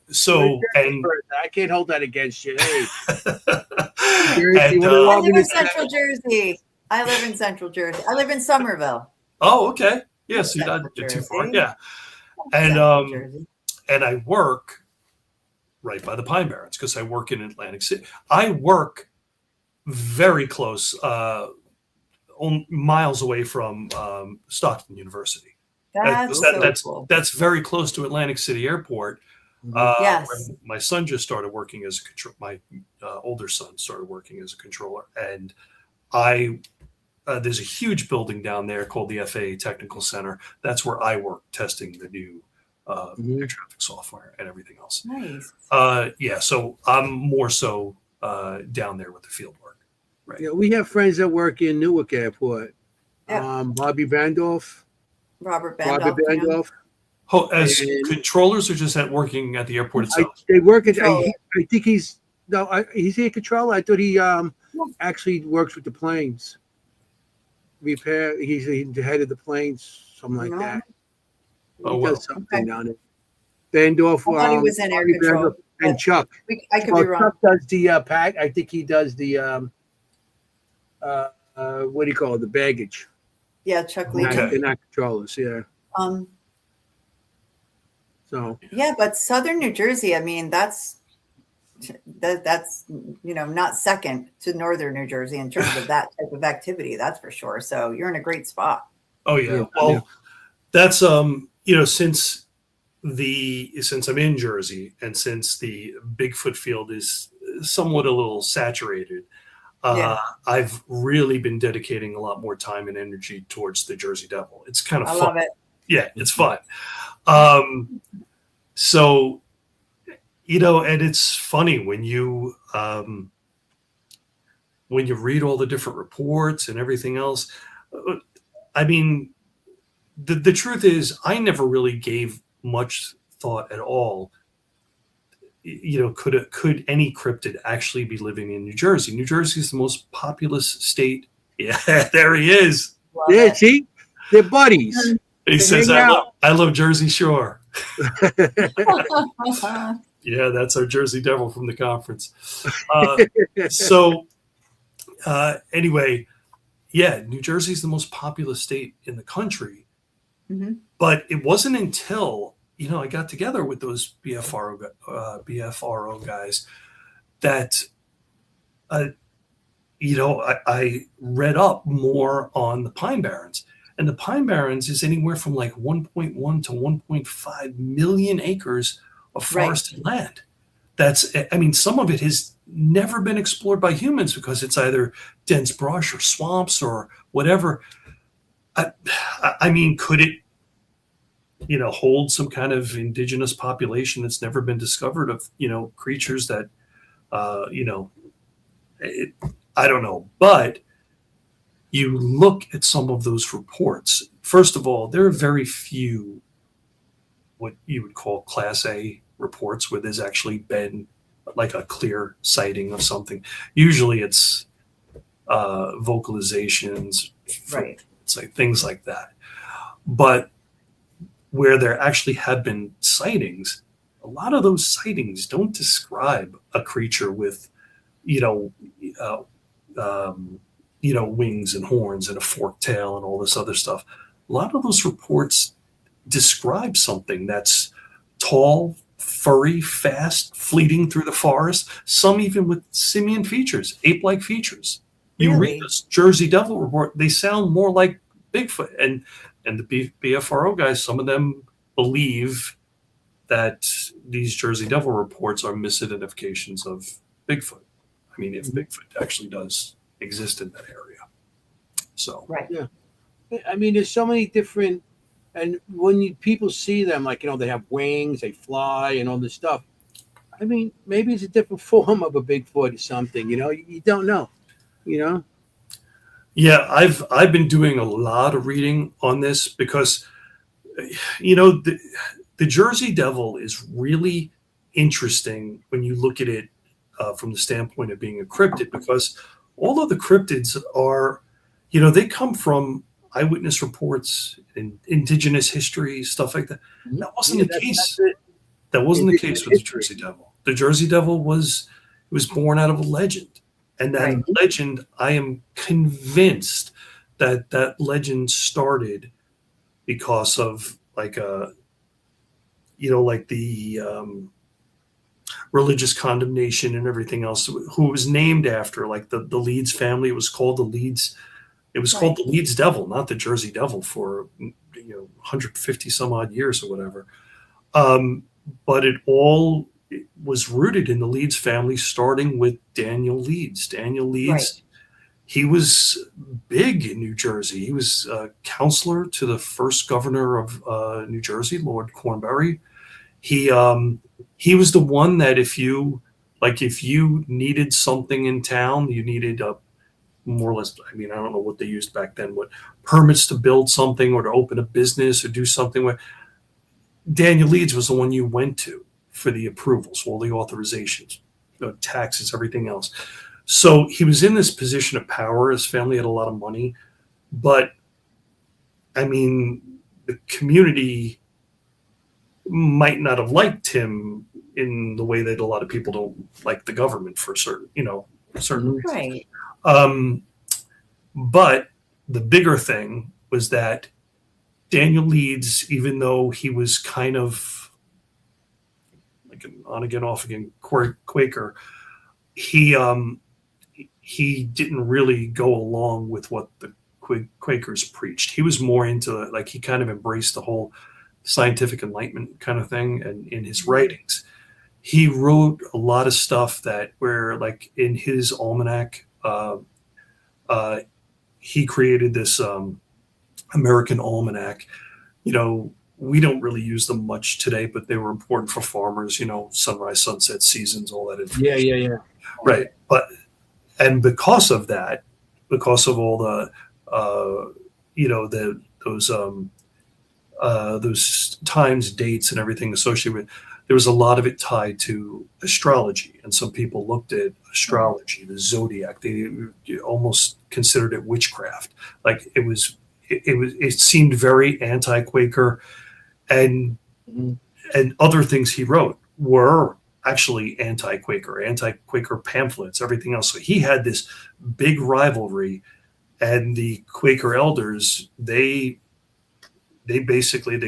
So, and I can't hold that against you. Hey. I live in Central Jersey. I live in Somerville. Oh, okay. Yeah, so you're not too far. Yeah. And I work right by the Pine Barrens because I work in Atlantic City. I work very close, miles away from Stockton University. That's very close to Atlantic City Airport. Yes. My son just started working as my older son started working as a controller, and there's a huge building down there called the FAA Technical Center. That's where I work testing the new air traffic software and everything else. Nice. So I'm more so down there with the field work. Right. Yeah, we have friends that work in Newark Airport. Yeah. Robert Bandolph. As controllers, or just working at the airport itself? They work at. I think he's a controller. I thought he actually works with the planes. Repair. He's the head of the planes, something like that. He does something down there. Bandolph. I thought he was in air control. And Chuck. I could be wrong. Chuck does the pack. I think he does the what do you call it? The baggage. Yeah, Chuck Lee. They're not controllers. Yeah. So. Yeah, but Southern New Jersey. I mean, that's not second to Northern New Jersey in terms of that type of activity. That's for sure. So you're in a great spot. Oh yeah. Well, that's since I'm in Jersey, and since the Bigfoot field is somewhat a little saturated, I've really been dedicating a lot more time and energy towards the Jersey Devil. It's kind of fun. I love it. Yeah, it's fun. So, and it's funny when you read all the different reports and everything else. I mean, the truth is, I never really gave much thought at all. Could any cryptid actually be living in New Jersey? New Jersey is the most populous state. Yeah, there he is. See, they're buddies. He says, I love Jersey Shore. Yeah, that's our Jersey Devil from the conference. Anyway, New Jersey is the most populous state in the country. Mm-hmm. But it wasn't until I got together with those BFRO guys that, I read up more on the Pine Barrens. And the Pine Barrens is anywhere from like 1.1 to 1.5 million acres of forested land. Some of it has never been explored by humans because it's either dense brush or swamps or whatever. Could it, hold some kind of indigenous population that's never been discovered of, creatures that, I don't know. But you look at some of those reports. First of all, there are very few what you would call Class A reports where there's actually been like a clear sighting of something. Usually it's vocalizations, Right. it's like things like that. But where there actually have been sightings, a lot of those sightings don't describe a creature with, wings and horns and a forked tail and all this other stuff. A lot of those reports describe something that's tall, furry, fast, fleeting through the forest, some even with simian features, ape-like features. You Really? read this Jersey Devil report, they sound more like Bigfoot. And the BFRO guys, some of them believe that these Jersey Devil reports are misidentifications of Bigfoot. If Bigfoot actually does exist in that area. So, Right. Yeah. There's so many different, and when people see them, like, they have wings, they fly, and all this stuff. Maybe it's a different form of a Bigfoot or something. You don't know. yeah, I've been doing a lot of reading on this because, the Jersey Devil is really interesting when you look at it from the standpoint of being a cryptid, because all of the cryptids are, they come from eyewitness reports and indigenous history, stuff like that. That wasn't the case. That wasn't the case with the Jersey Devil. The Jersey Devil was born out of a legend. And that legend, I am convinced that legend started because of the religious condemnation and everything else, who it was named after, like the Leeds family. It was called the Leeds. It was called the Leeds Devil, not the Jersey Devil, for 150 some odd years or whatever. But it was rooted in the Leeds family, starting with Daniel Leeds. Daniel Leeds, he was big in New Jersey. He was a counselor to the first governor of New Jersey, Lord Cornbury. He was the one that if you needed something in town, you needed more or less, I don't know what they used back then, what permits to build something or to open a business or do something with. Daniel Leeds was the one you went to for the approvals, all the authorizations, taxes, everything else. So he was in this position of power. His family had a lot of money, but the community might not have liked him in the way that a lot of people don't like the government for certain reasons. Right. But the bigger thing was that Daniel Leeds, even though he was kind of like an on again, off again Quaker, he didn't really go along with what the Quakers preached. He was more into he kind of embraced the whole scientific enlightenment kind of thing. And in his writings, he wrote a lot of stuff in his almanac, he created this American almanac. We don't really use them much today, but they were important for farmers, sunrise, sunset, seasons, all that information. Yeah. Right. And because of that, because of all the, those times, dates, and everything associated with, there was a lot of it tied to astrology, and some people looked at astrology, the zodiac. They almost considered it witchcraft. It seemed very anti-Quaker, and other things he wrote were actually anti-Quaker pamphlets, everything else. So he had this big rivalry, and the Quaker elders, they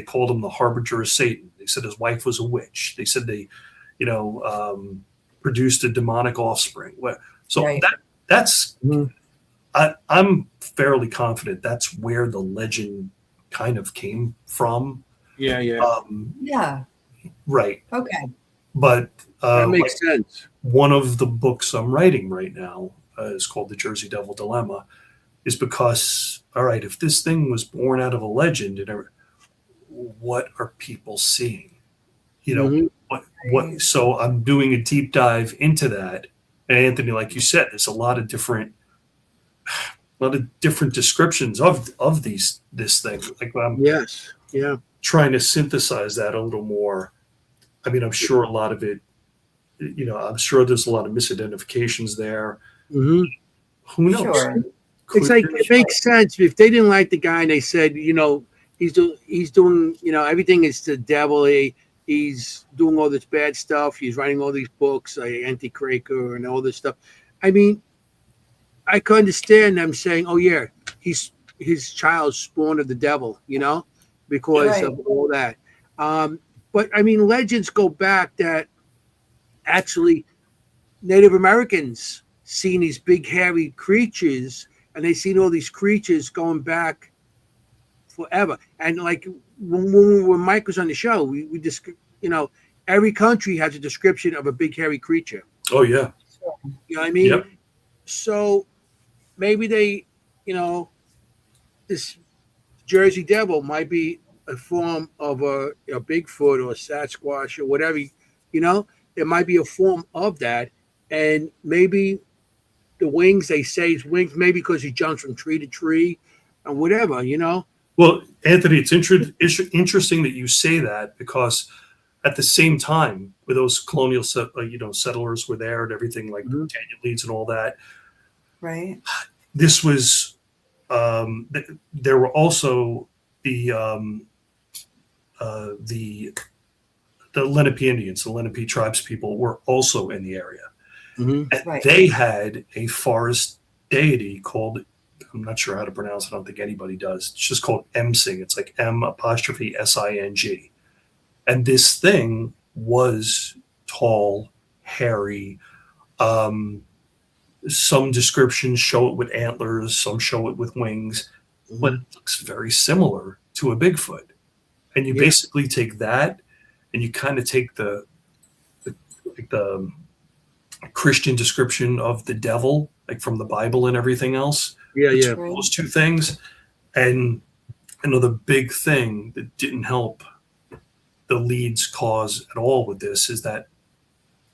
called him the harbinger of Satan. They said his wife was a witch. They said they, produced a demonic offspring. So Right. that's Mhm. I'm fairly confident that's where the legend kind of came from. Yeah, yeah. Yeah. Right. Okay. But That makes sense. one of the books I'm writing right now is called The Jersey Devil Dilemma, is because, all right, if this thing was born out of a legend, what are people seeing? Mhm. What? So I'm doing a deep dive into that. And Anthony, like you said, there's a lot of different descriptions of this thing. Like I'm Yes. Yeah. trying to synthesize that a little more. I mean, I'm sure a lot of it, I'm sure there's a lot of misidentifications there. Hmm. Who knows? Sure. It's like it makes sense if they didn't like the guy and they said, he's doing, everything is the devil. He's doing all this bad stuff. He's writing all these books, like Anti-Craker and all this stuff. I mean, I could understand them saying, "Oh yeah, his child's spawn of the devil," because Right. of all that. But I mean, legends go back that actually Native Americans seen these big hairy creatures, and they seen all these creatures going back forever. And like when Mike was on the show, we just every country has a description of a big hairy creature. Oh yeah. You know what I mean? Yep. So maybe they, this Jersey Devil might be a form of a Bigfoot or a Sasquatch or whatever. It might be a form of that, and maybe the wings, they say his wings, maybe because he jumps from tree to tree and whatever. Well, Anthony, it's interesting that you say that, because at the same time, where those colonial settlers were there and everything, like Mhm. Daniel Leeds and all that, Right. this was there were also the Lenape Indians, the Lenape tribes people were also in the area. Mhm. And Right. they had a forest deity called, I'm not sure how to pronounce it, I don't think anybody does. It's just called Msing. It's like M''Sing. And this thing was tall, hairy. Some descriptions show it with antlers, some show it with wings, but it looks very similar to a Bigfoot. And you Yeah. basically take that and you kind of take the Christian description of the devil, like from the Bible and everything else. Yeah, yeah. Right. Those two things. And another big thing that didn't help the Leeds cause at all with this is that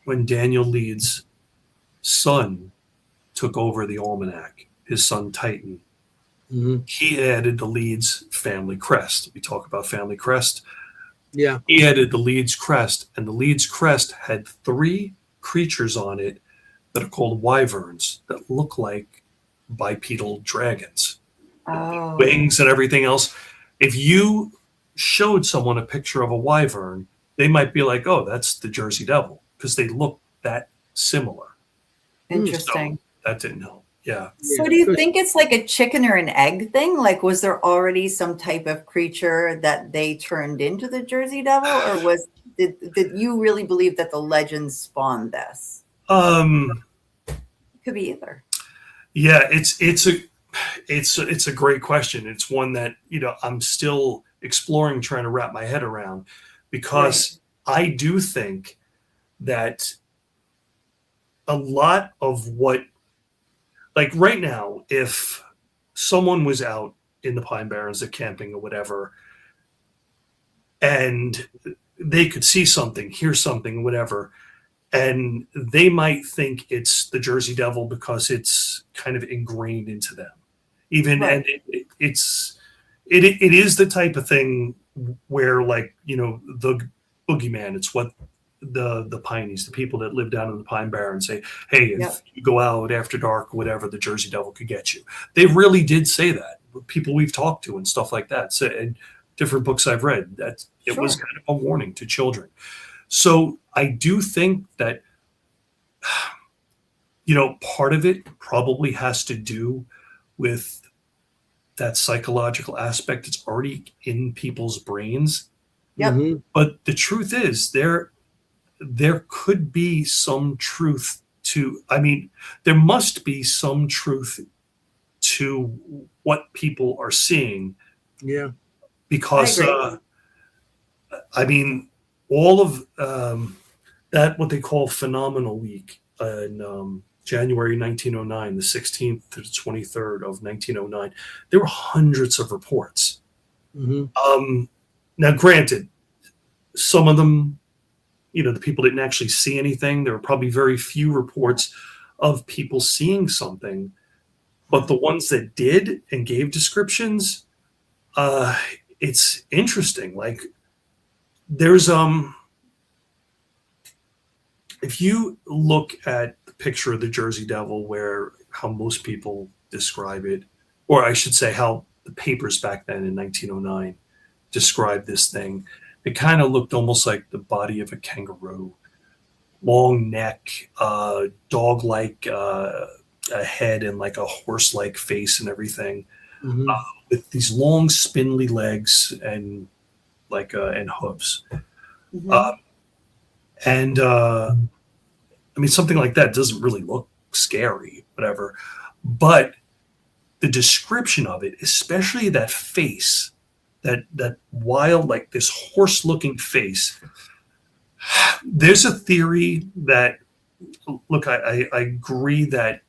when Daniel Leeds' son took over the almanac, his son Titan, Mhm. he added the Leeds family crest. We talk about family crest. Yeah. He added the Leeds crest, and the Leeds crest had 3 creatures on it that are called wyverns that look like bipedal dragons, Oh. wings and everything else. If you showed someone a picture of a wyvern, they might be like, "Oh, that's the Jersey Devil," because they look that similar. Interesting. So that didn't help. Yeah. So Yeah, do you because- think it's like a chicken or an egg thing? Like, was there already some type of creature that they turned into the Jersey Devil, or did you really believe that the legends spawned this? Could be either. Yeah, it's a great question. It's one that I'm still exploring, trying to wrap my head around, because I do think that a lot of what, like right now, if someone was out in the Pine Barrens, they're camping or whatever, and they could see something, hear something, whatever, and they might think it's the Jersey Devil because it's kind of ingrained into them. Even Right. and it is the type of thing where, like, the boogeyman, it's what the Pineys, the people that live down in the Pine Barrens, say, hey, if Yep. you go out after dark or whatever, the Jersey Devil could get you. They really did say that. People we've talked to and stuff like that. So, and different books I've read, that it was Sure. kind of a warning to children. So I do think that part of it probably has to do with that psychological aspect that's already in people's brains. Yep. Mhm. But the truth is, there could be some truth to. I mean, there must be some truth to what people are seeing Yeah. because, I agree. I mean, all of that what they call Phenomenal Week in January 1909, the 16th to the 23rd of 1909, there were hundreds of reports. Mhm. Now, granted, some of them, the people didn't actually see anything. There were probably very few reports of people seeing something, but the ones that did and gave descriptions, uh, it's interesting. Like there's if you look at the picture of the Jersey Devil, where how most people describe it, or I should say, how the papers back then in 1909 described this thing, it kind of looked almost like the body of a kangaroo, long neck, dog-like a head, and like a horse-like face and everything, Mhm. with these long, spindly legs and and hooves. Mhm. And I mean, something like that doesn't really look scary, whatever. But the description of it, especially that face, that wild, like this horse-looking face. There's a theory that, look, I agree that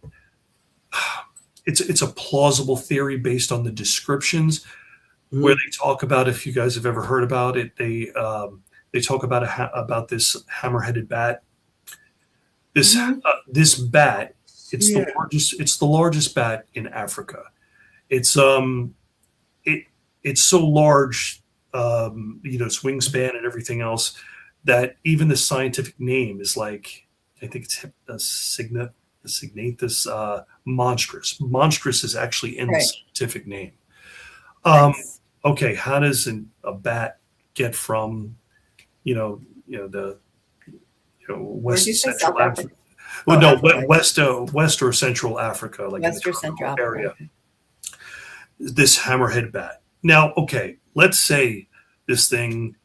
it's a plausible theory based on the descriptions, where Mhm. they talk about, if you guys have ever heard about it, they talk about about this hammer-headed bat. Mhm. This bat, Yeah. it's the largest bat in Africa. It's it it's so large, its wingspan and everything else, that even the scientific name is like, I think it's Signatus monstrous. Monstrous is actually in the Right. scientific name. Um, Nice. okay, how does a bat get from the Where'd you West say South Central Africa? Africa? Well, Oh, no, Africa. West or Central Africa, like in the West or Central tropical Africa. area. Okay. This hammerhead bat. Now, okay, let's say this thing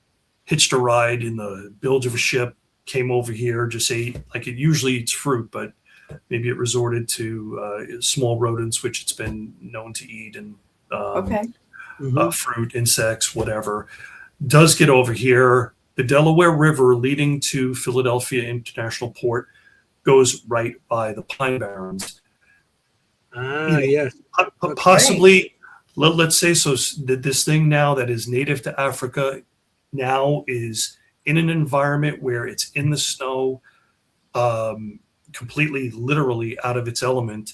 hitched a ride in the bilge of a ship, came over here, just ate, like it usually eats fruit, but maybe it resorted to small rodents, which it's been known to eat, and Okay. Mhm. fruit, insects, whatever. Does get over here. The Delaware River leading to Philadelphia International Port goes right by the Pine Barrens. Ah, yes. Okay. Possibly, let's say, so that this thing now that is native to Africa now is in an environment where it's in the snow, completely literally out of its element.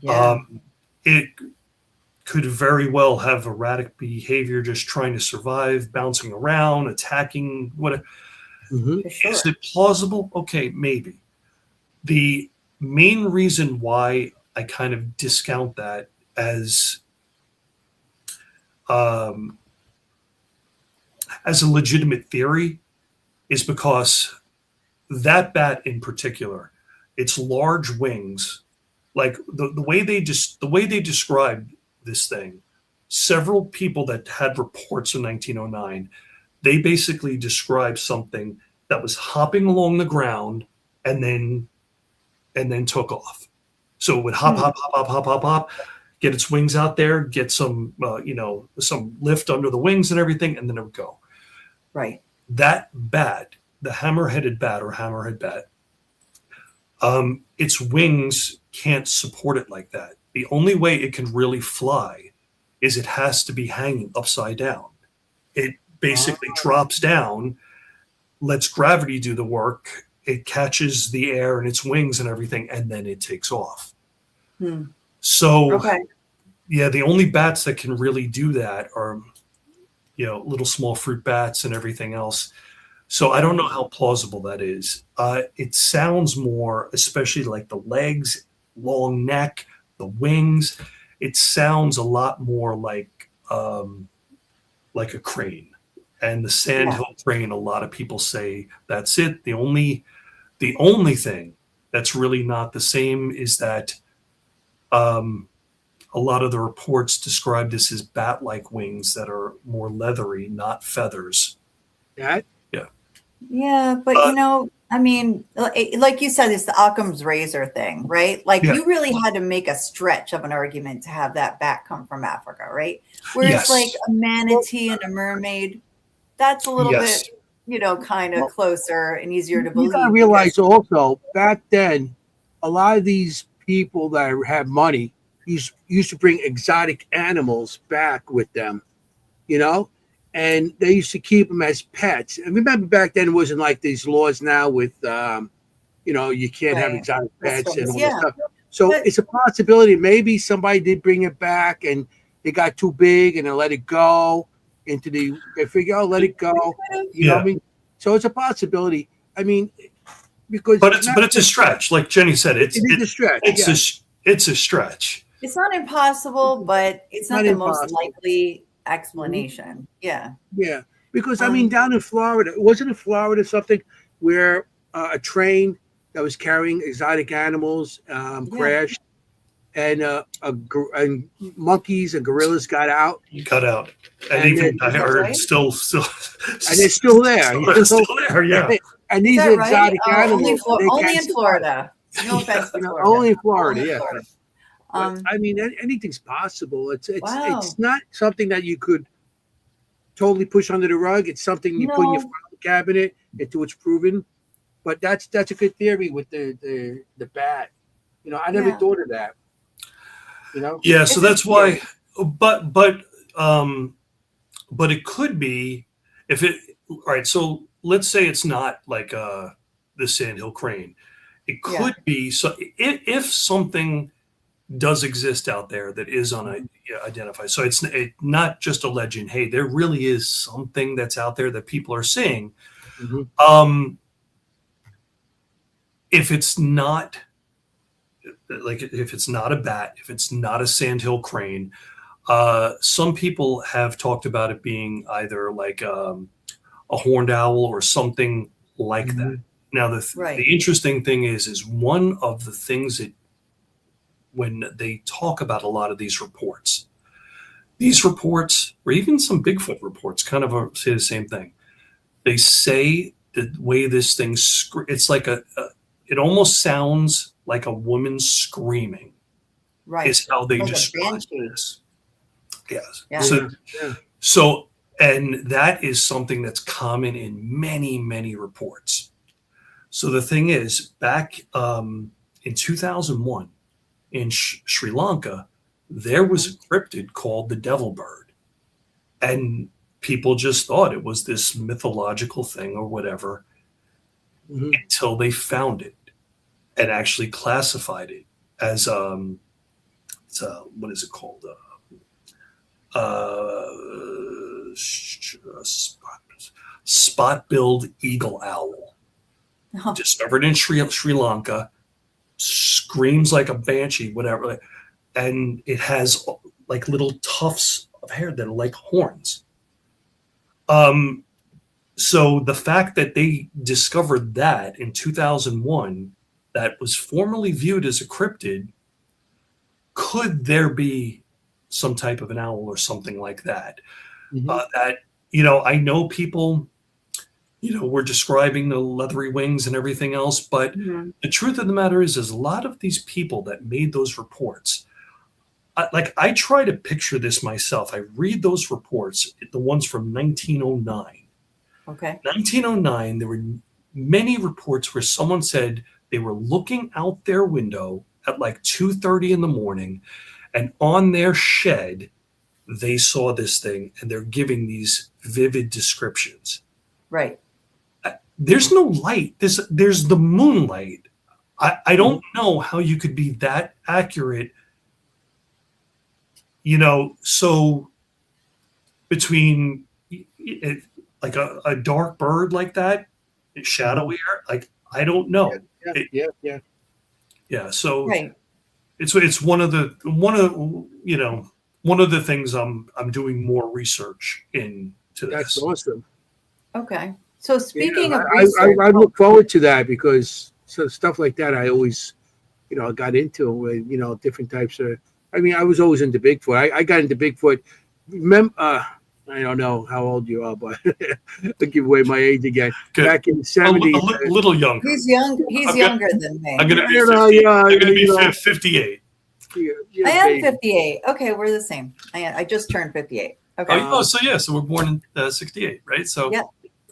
Yeah. It could very well have erratic behavior, just trying to survive, bouncing around, attacking. What Mhm. For sure. is it plausible? Okay, maybe. The main reason why I kind of discount that um, as a legitimate theory is because that bat in particular, its large wings, like the way they described this thing, several people that had reports in 1909, they basically described something that was hopping along the ground and then took off. So it would hop, Hmm. hop, hop, hop, hop, hop, hop, get its wings out there, get some, some lift under the wings and everything, and then it would go. Right. That bat, the hammer-headed bat or hammerhead bat, its wings can't support it like that. The only way it can really fly is it has to be hanging upside down. It basically drops down, lets gravity do the work. It catches the air in its wings and everything, and then it takes off. Hmm. So, Okay. yeah, the only bats that can really do that are, little small fruit bats and everything else. So I don't know how plausible that is. It sounds more, especially like the legs, long neck, the wings. It sounds a lot more like a crane. And the Yeah. sandhill crane, a lot of people say that's it. The only thing that's really not the same is that a lot of the reports describe this as bat-like wings that are more leathery, not feathers. That Yeah, but I mean, like you said, it's the Occam's razor thing, right? Like Yeah. you really had to make a stretch of an argument to have that bat come from Africa, right? Whereas Yes. like a manatee and a mermaid, that's a little Yes. bit, kind of closer and easier to you believe. gotta realize also back then, a lot of these people that have money used to bring exotic animals back with them, and they used to keep them as pets. And remember back then it wasn't like these laws now with you can't have Right. exotic pets and all Yeah. this stuff. So But- it's a possibility. Maybe somebody did bring it back and it got too big and they let it go they figure, oh, let it go. You know what I mean? So it's a possibility. I mean, because But it's a stretch, like Jenny said. It is a stretch. It's a stretch. It's not impossible, but it's not the most impossible. likely explanation. Yeah. Yeah, because I mean, down in Florida, wasn't it Florida something where a train that was carrying exotic animals crashed, and and monkeys and gorillas got out. You cut out, and And even then- I heard right? still, And they're still there. still there. Yeah. And Is these that are right? exotic animals. they Only can't in survive. Florida. No offense to Florida. Only in Florida, Only in yeah. Florida. But, I mean, anything's possible. It's Wow. it's not something that you could totally push under the rug. It's something you put in your No. file cabinet until it's proven. But that's a good theory with the bat. I never Yeah. thought of that. Yeah. So It's that's a why. But it could be if it. All right. So let's say it's not like the sandhill crane. It could be. So if something does exist out there that is unidentified, so it's not just a legend. Hey, there really is something that's out there that people are seeing. Mhm. If it's not if it's not a bat, if it's not a sandhill crane, some people have talked about it being either like a horned owl or something like that. Now, the interesting thing is one of the things that when they talk about a lot of these reports, or even some Bigfoot reports, kind of say the same thing. They say the way this thing, it's like it almost sounds like a woman screaming. Right. Is how they Like a describe banshee. this. Yes. Yeah. So, and that is something that's common in many, many reports. So the thing is, back in 2001 in Sri Lanka, there was a cryptid called the devil bird. And people just thought it was this mythological thing or whatever until they found it and actually classified it as what is it called? Spot-billed eagle owl. Oh. Discovered in Sri Lanka, screams like a banshee, whatever, and it has like little tufts of hair that are like horns. So the fact that they discovered that in 2001, that was formerly viewed as a cryptid, could there be some type of an owl or something like that? That, I know people, we're describing the leathery wings and everything else, but the truth of the matter is a lot of these people that made those reports, I try to picture this myself. I read those reports, the ones from 1909. Okay. 1909, there were many reports where someone said they were looking out their window at like 2:30 in the morning, and on their shed, they saw this thing, and they're giving these vivid descriptions. Right. There's no light. There's the moonlight. I don't know how you could be that accurate. So between like a dark bird like that, shadowy, like I don't know. Yeah. So Right. it's one of the things I'm doing more research into this. That's awesome. Okay. So speaking of I research, look forward to that because stuff like that I always, got into with, different types of. I mean, I was always into Bigfoot. I got into Bigfoot. Remember, I don't know how old you are, but I'll give away my age again. Good. Back in the A 70s. little younger. He's young. He's Okay. younger than me. I'm going to be You know, 50, yeah, I'm going to you be know. 58. I am 58. Okay, we're the same. I just turned 58. Okay. So we're born in 68, right? So Yeah.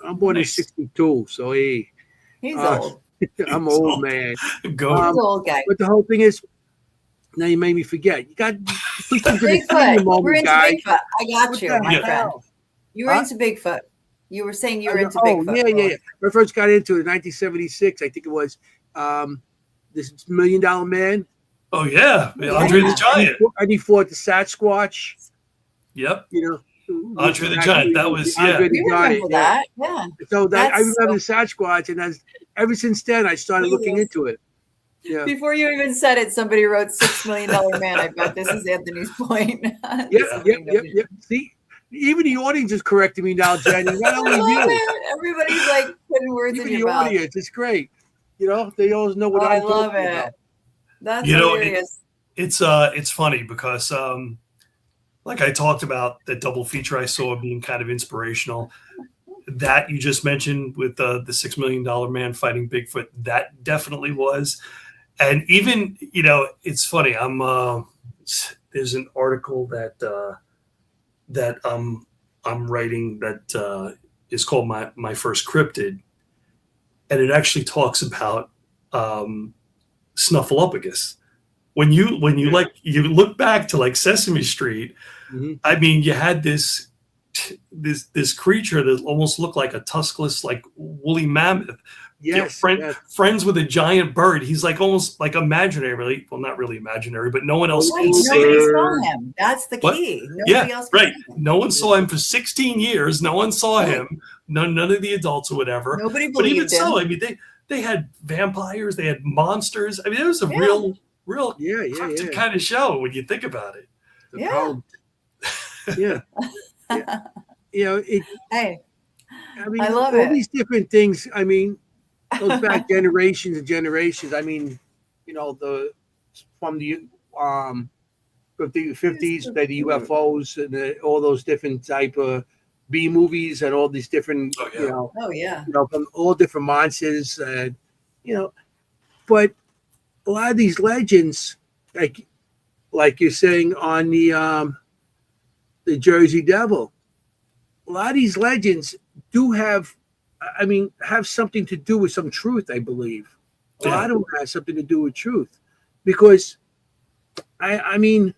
I'm born in Nice. 62, so hey, He's Uh, old. I'm an He's old old. man. go. He's an old guy. But the whole thing is, now you made me forget. You got push me to the Bigfoot. senior We're moment, into guy. Bigfoot. I got What you, the my Yeah. friend. hell? You were Huh? into Bigfoot. You were saying you were into Oh, Bigfoot. yeah. When I first got into it in 1976, I think it was this $1 Million Man. Oh yeah, Yeah. Andre the Giant. And he fought the Sasquatch. Yep, You know, Andre the Giant. That was Andre We the Giant. remember that. Yeah. So that I That's remember the Sasquatch, and ever since then I started looking into it. Yeah. Before you even said it, somebody wrote $6 million man. I bet this is Anthony's point. Yep. See, even the audience is correcting me now, Jenny. Not I only love you, it. Everybody's like putting words even in the your mouth. audience. It's great. You know, they always know what Oh, I'm I love talking it. about. That's You know, hilarious. it's funny because like I talked about that double feature I saw being kind of inspirational. That you just mentioned with the $6 million man fighting Bigfoot, that definitely was. And even, it's funny. There's an article that I'm writing that is called my first cryptid, and it actually talks about Snuffleupagus. When you look back to like Sesame Street, Mhm. I mean, you had this creature that almost looked like a tuskless, like woolly mammoth. Yes, yes. Friends with a giant bird. He's like almost like imaginary. Well, not really imaginary, but no one else Right, can see nobody it. saw him. That's the What? key. Nobody Yeah, else can right. see him. No one saw him for 16 years. No one saw Right. him. None of the adults or whatever. Nobody But even believed him. so, I mean, they had vampires. They had monsters. I mean, it was a Yeah. real Yeah. cryptid kind of show when you think about it. The Yeah. problem. Yeah. You know, Hey, I mean, I love all it. these different things. I mean, goes back generations and generations. I mean, from the 50s, the UFOs and all those different type of B movies and all these different, Oh, yeah. oh yeah. from all different monsters, but a lot of these legends, like you're saying on the Jersey Devil, a lot of these legends do have something to do with some truth, I believe. A lot of them have something to do with truth, because I mean,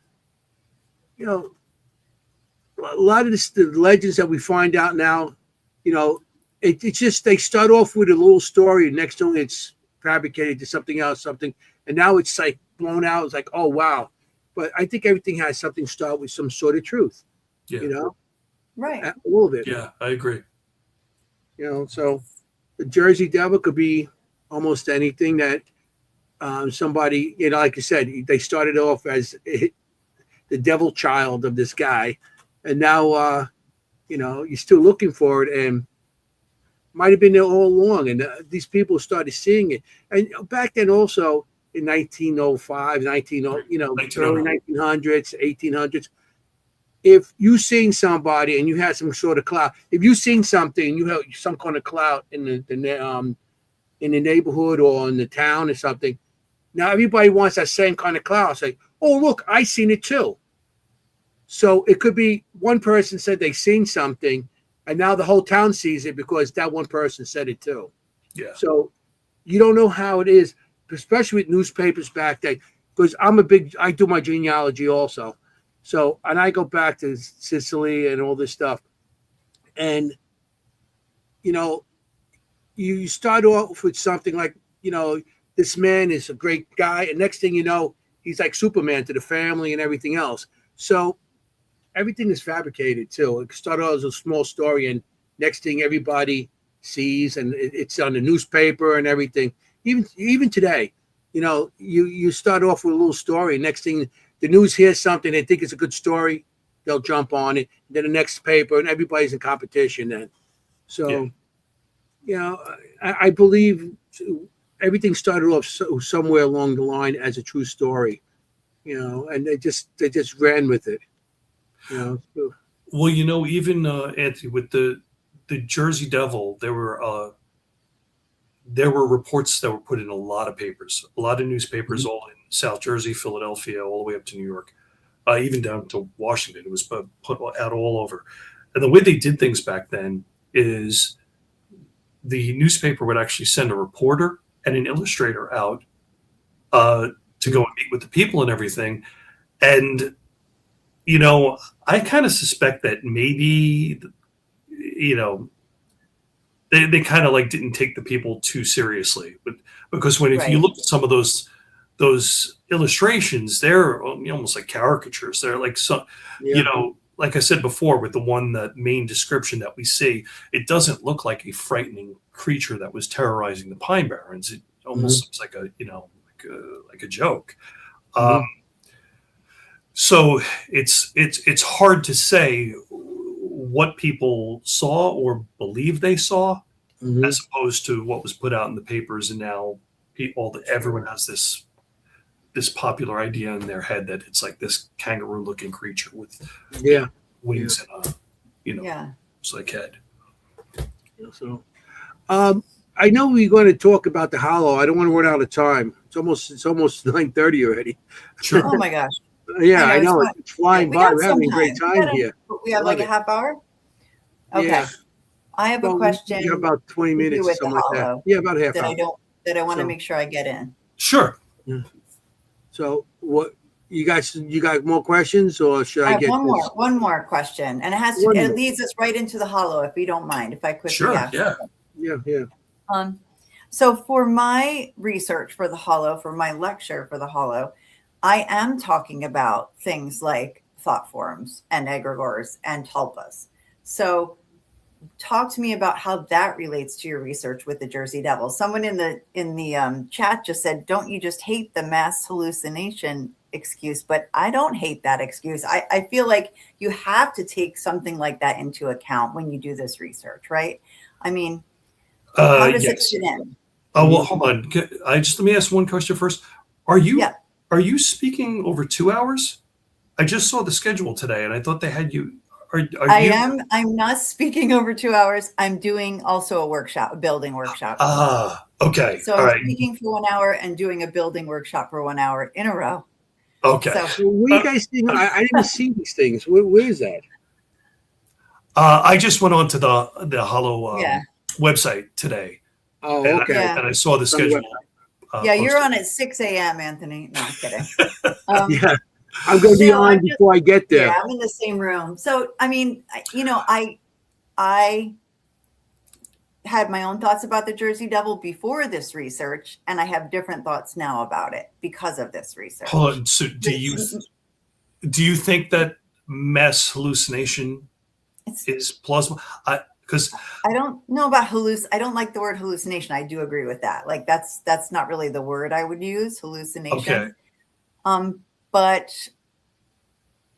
a lot of the legends that we find out now, it's just they start off with a little story, and next thing it's fabricated to something else, and now it's like blown out. It's like, oh wow. But I think everything has something to start with some sort of truth. Yeah. Right. A little bit. Yeah, I agree. So the Jersey Devil could be almost anything that somebody, like you said, they started off as the devil child of this guy, and now you're still looking for it, and might have been there all along, and these people started seeing it. And back then also in 1905, early 1900s, 1800s, if you seen somebody and you had some sort of clout, if you seen something and you had some kind of clout in the neighborhood or in the town or something, now everybody wants that same kind of clout. It's like, oh look, I seen it too. So it could be one person said they seen something, and now the whole town sees it because that one person said it too. Yeah. So you don't know how it is, especially with newspapers back then, because I do my genealogy also. So, and I go back to Sicily and all this stuff. And, you start off with something like, this man is a great guy. And next thing you know, he's like Superman to the family and everything else. So everything is fabricated too. It started out as a small story, and next thing everybody sees, and it's on the newspaper and everything. Even today, you start off with a little story, and next thing the news hears something, they think it's a good story, they'll jump on it. Then the next paper, and everybody's in competition then. So, I believe everything started off somewhere along the line as a true story, and they just ran with it. So Well, even Anthony, with the Jersey Devil, there were reports that were put in a lot of papers, a lot of newspapers, all in South Jersey, Philadelphia, all the way up to New York, even down to Washington. It was put out all over. And the way they did things back then is the newspaper would actually send a reporter and an illustrator out to go and meet with the people and everything. And, I kind of suspect that maybe, they kind of like didn't take the people too seriously, but because if you look at some of those illustrations, they're almost like caricatures. They're like like I said before, with the main description that we see, it doesn't look like a frightening creature that was terrorizing the Pine Barrens. It almost looks like like a joke. So it's hard to say what people saw or believe they saw, as opposed to what was put out in the papers. And now everyone has this popular idea in their head that it's like this kangaroo-looking creature with wings and it's like head. So, I know we're going to talk about the Hollow. I don't want to run out of time. It's almost 9:30 already. Sure. Oh my gosh. Yeah, I know. It's flying by. We're having a great time time here. We have like a half hour? Okay. Yeah. I have a question. You have about 20 minutes or with something the like that. Hollow Yeah, about a half hour. I want to make sure I get in. Sure. So what you got more questions, or should I get one more question, and it leads us right into the Hollow, if you don't mind, if I quickly ask. Yeah. So for my research for the Hollow, for my lecture for the Hollow, I am talking about things like thought forms and egregores and tulpas. So talk to me about how that relates to your research with the Jersey Devil. Someone in the chat just said, don't you just hate the mass hallucination excuse? But I don't hate that excuse. I feel like you have to take something like that into account when you do this research, right? I mean, how does it fit in? Oh, well, hold on. Let me ask one question first. Are you speaking over 2 hours? I just saw the schedule today, and I thought they had you. I'm not speaking over 2 hours. I'm doing also a building workshop. Okay. So I'm speaking for 1 hour and doing a building workshop for 1 hour in a row. Okay. So what are you guys thinking? I didn't see these things. Where is that? I just went on to the Hollow website today. Oh, okay. And I saw the schedule. You're on at 6 a.m., Anthony. No, I'm kidding. Yeah. I'm going to be on before I get there. Yeah, I'm in the same room. So, I mean, I had my own thoughts about the Jersey Devil before this research, and I have different thoughts now about it because of this research. Hold on. So do you think that mass hallucination is plausible? Because I don't know about I don't like the word hallucination. I do agree with that. Like that's not really the word I would use, hallucination. Okay. But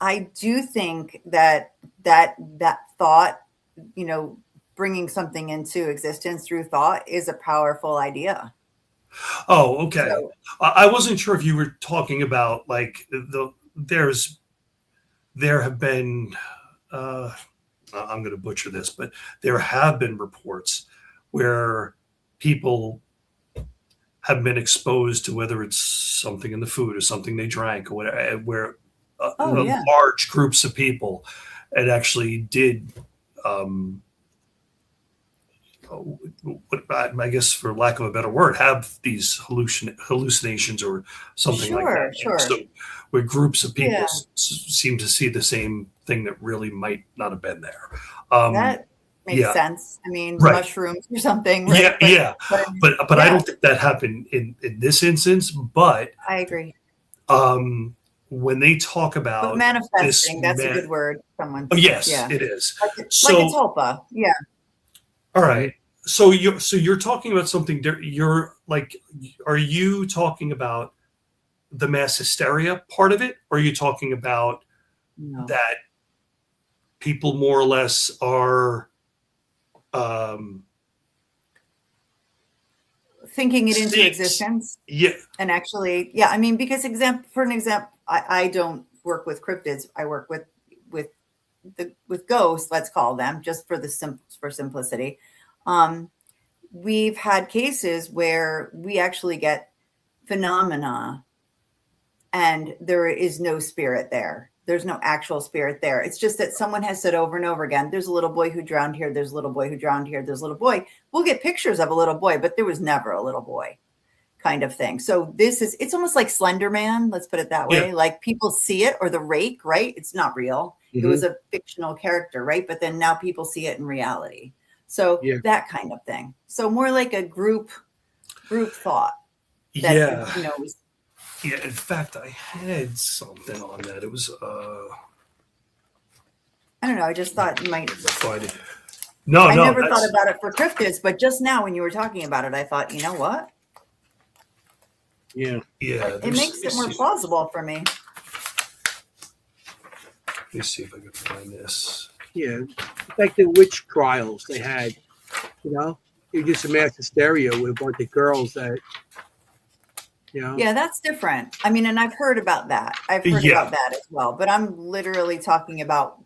I do think that thought, bringing something into existence through thought is a powerful idea. Oh, okay. So, I wasn't sure if you were talking about like there have been, I'm going to butcher this, but there have been reports where people have been exposed to, whether it's something in the food or something they drank or whatever, where large groups of people, it actually did, I guess for lack of a better word, have these hallucinations or something like that. Sure. So where groups of people seem to see the same thing that really might not have been there. That makes sense. I mean, mushrooms or something. Right? But I don't think that happened in this instance. But I agree. When they talk about manifesting, that's a good word. Yes, it is. Like a tulpa. Yeah. All right. So you're talking about something. You're like, are you talking about the mass hysteria part of it, or are you talking about that people more or less are thinking it into existence? Yeah. And actually, I mean, because for an example, I don't work with cryptids. I work with with ghosts, let's call them, just for for simplicity. We've had cases where we actually get phenomena and there is no spirit there. There's no actual spirit there. It's just that someone has said over and over again, there's a little boy who drowned here. There's a little boy who drowned here. There's a little boy. We'll get pictures of a little boy, but there was never a little boy, kind of thing. So it's almost like Slender Man. Let's put it that way. Yeah. Like people see it, or the Rake, right? It's not real. It was a fictional character, right? But then now people see it in reality. So that kind of thing. So more like a group thought. That, Yeah. Yeah, in fact, I had something on that. It was I don't know. I just thought you might. I never thought about it for cryptids, but just now when you were talking about it, I thought, you know what? Yeah. It makes it more plausible for me. Let me see if I can find this. Yeah. It's like the witch trials they had, you just a mass hysteria with a bunch of girls that, Yeah, that's different. I mean, and I've heard about that. I've heard about that as well. But I'm literally talking about,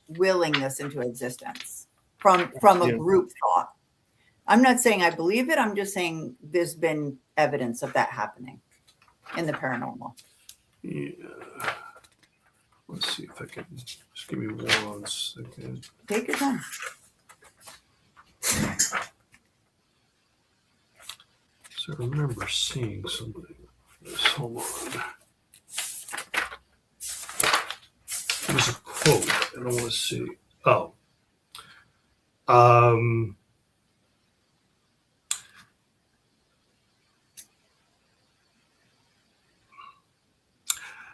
willing this into existence from a group thought. I'm not saying I believe it. I'm just saying there's been evidence of that happening in the paranormal. Yeah. Let's see if I can. Just give me 1 second. Take your time. So I remember seeing something. Hold on. There's a quote. I don't want to see. Oh.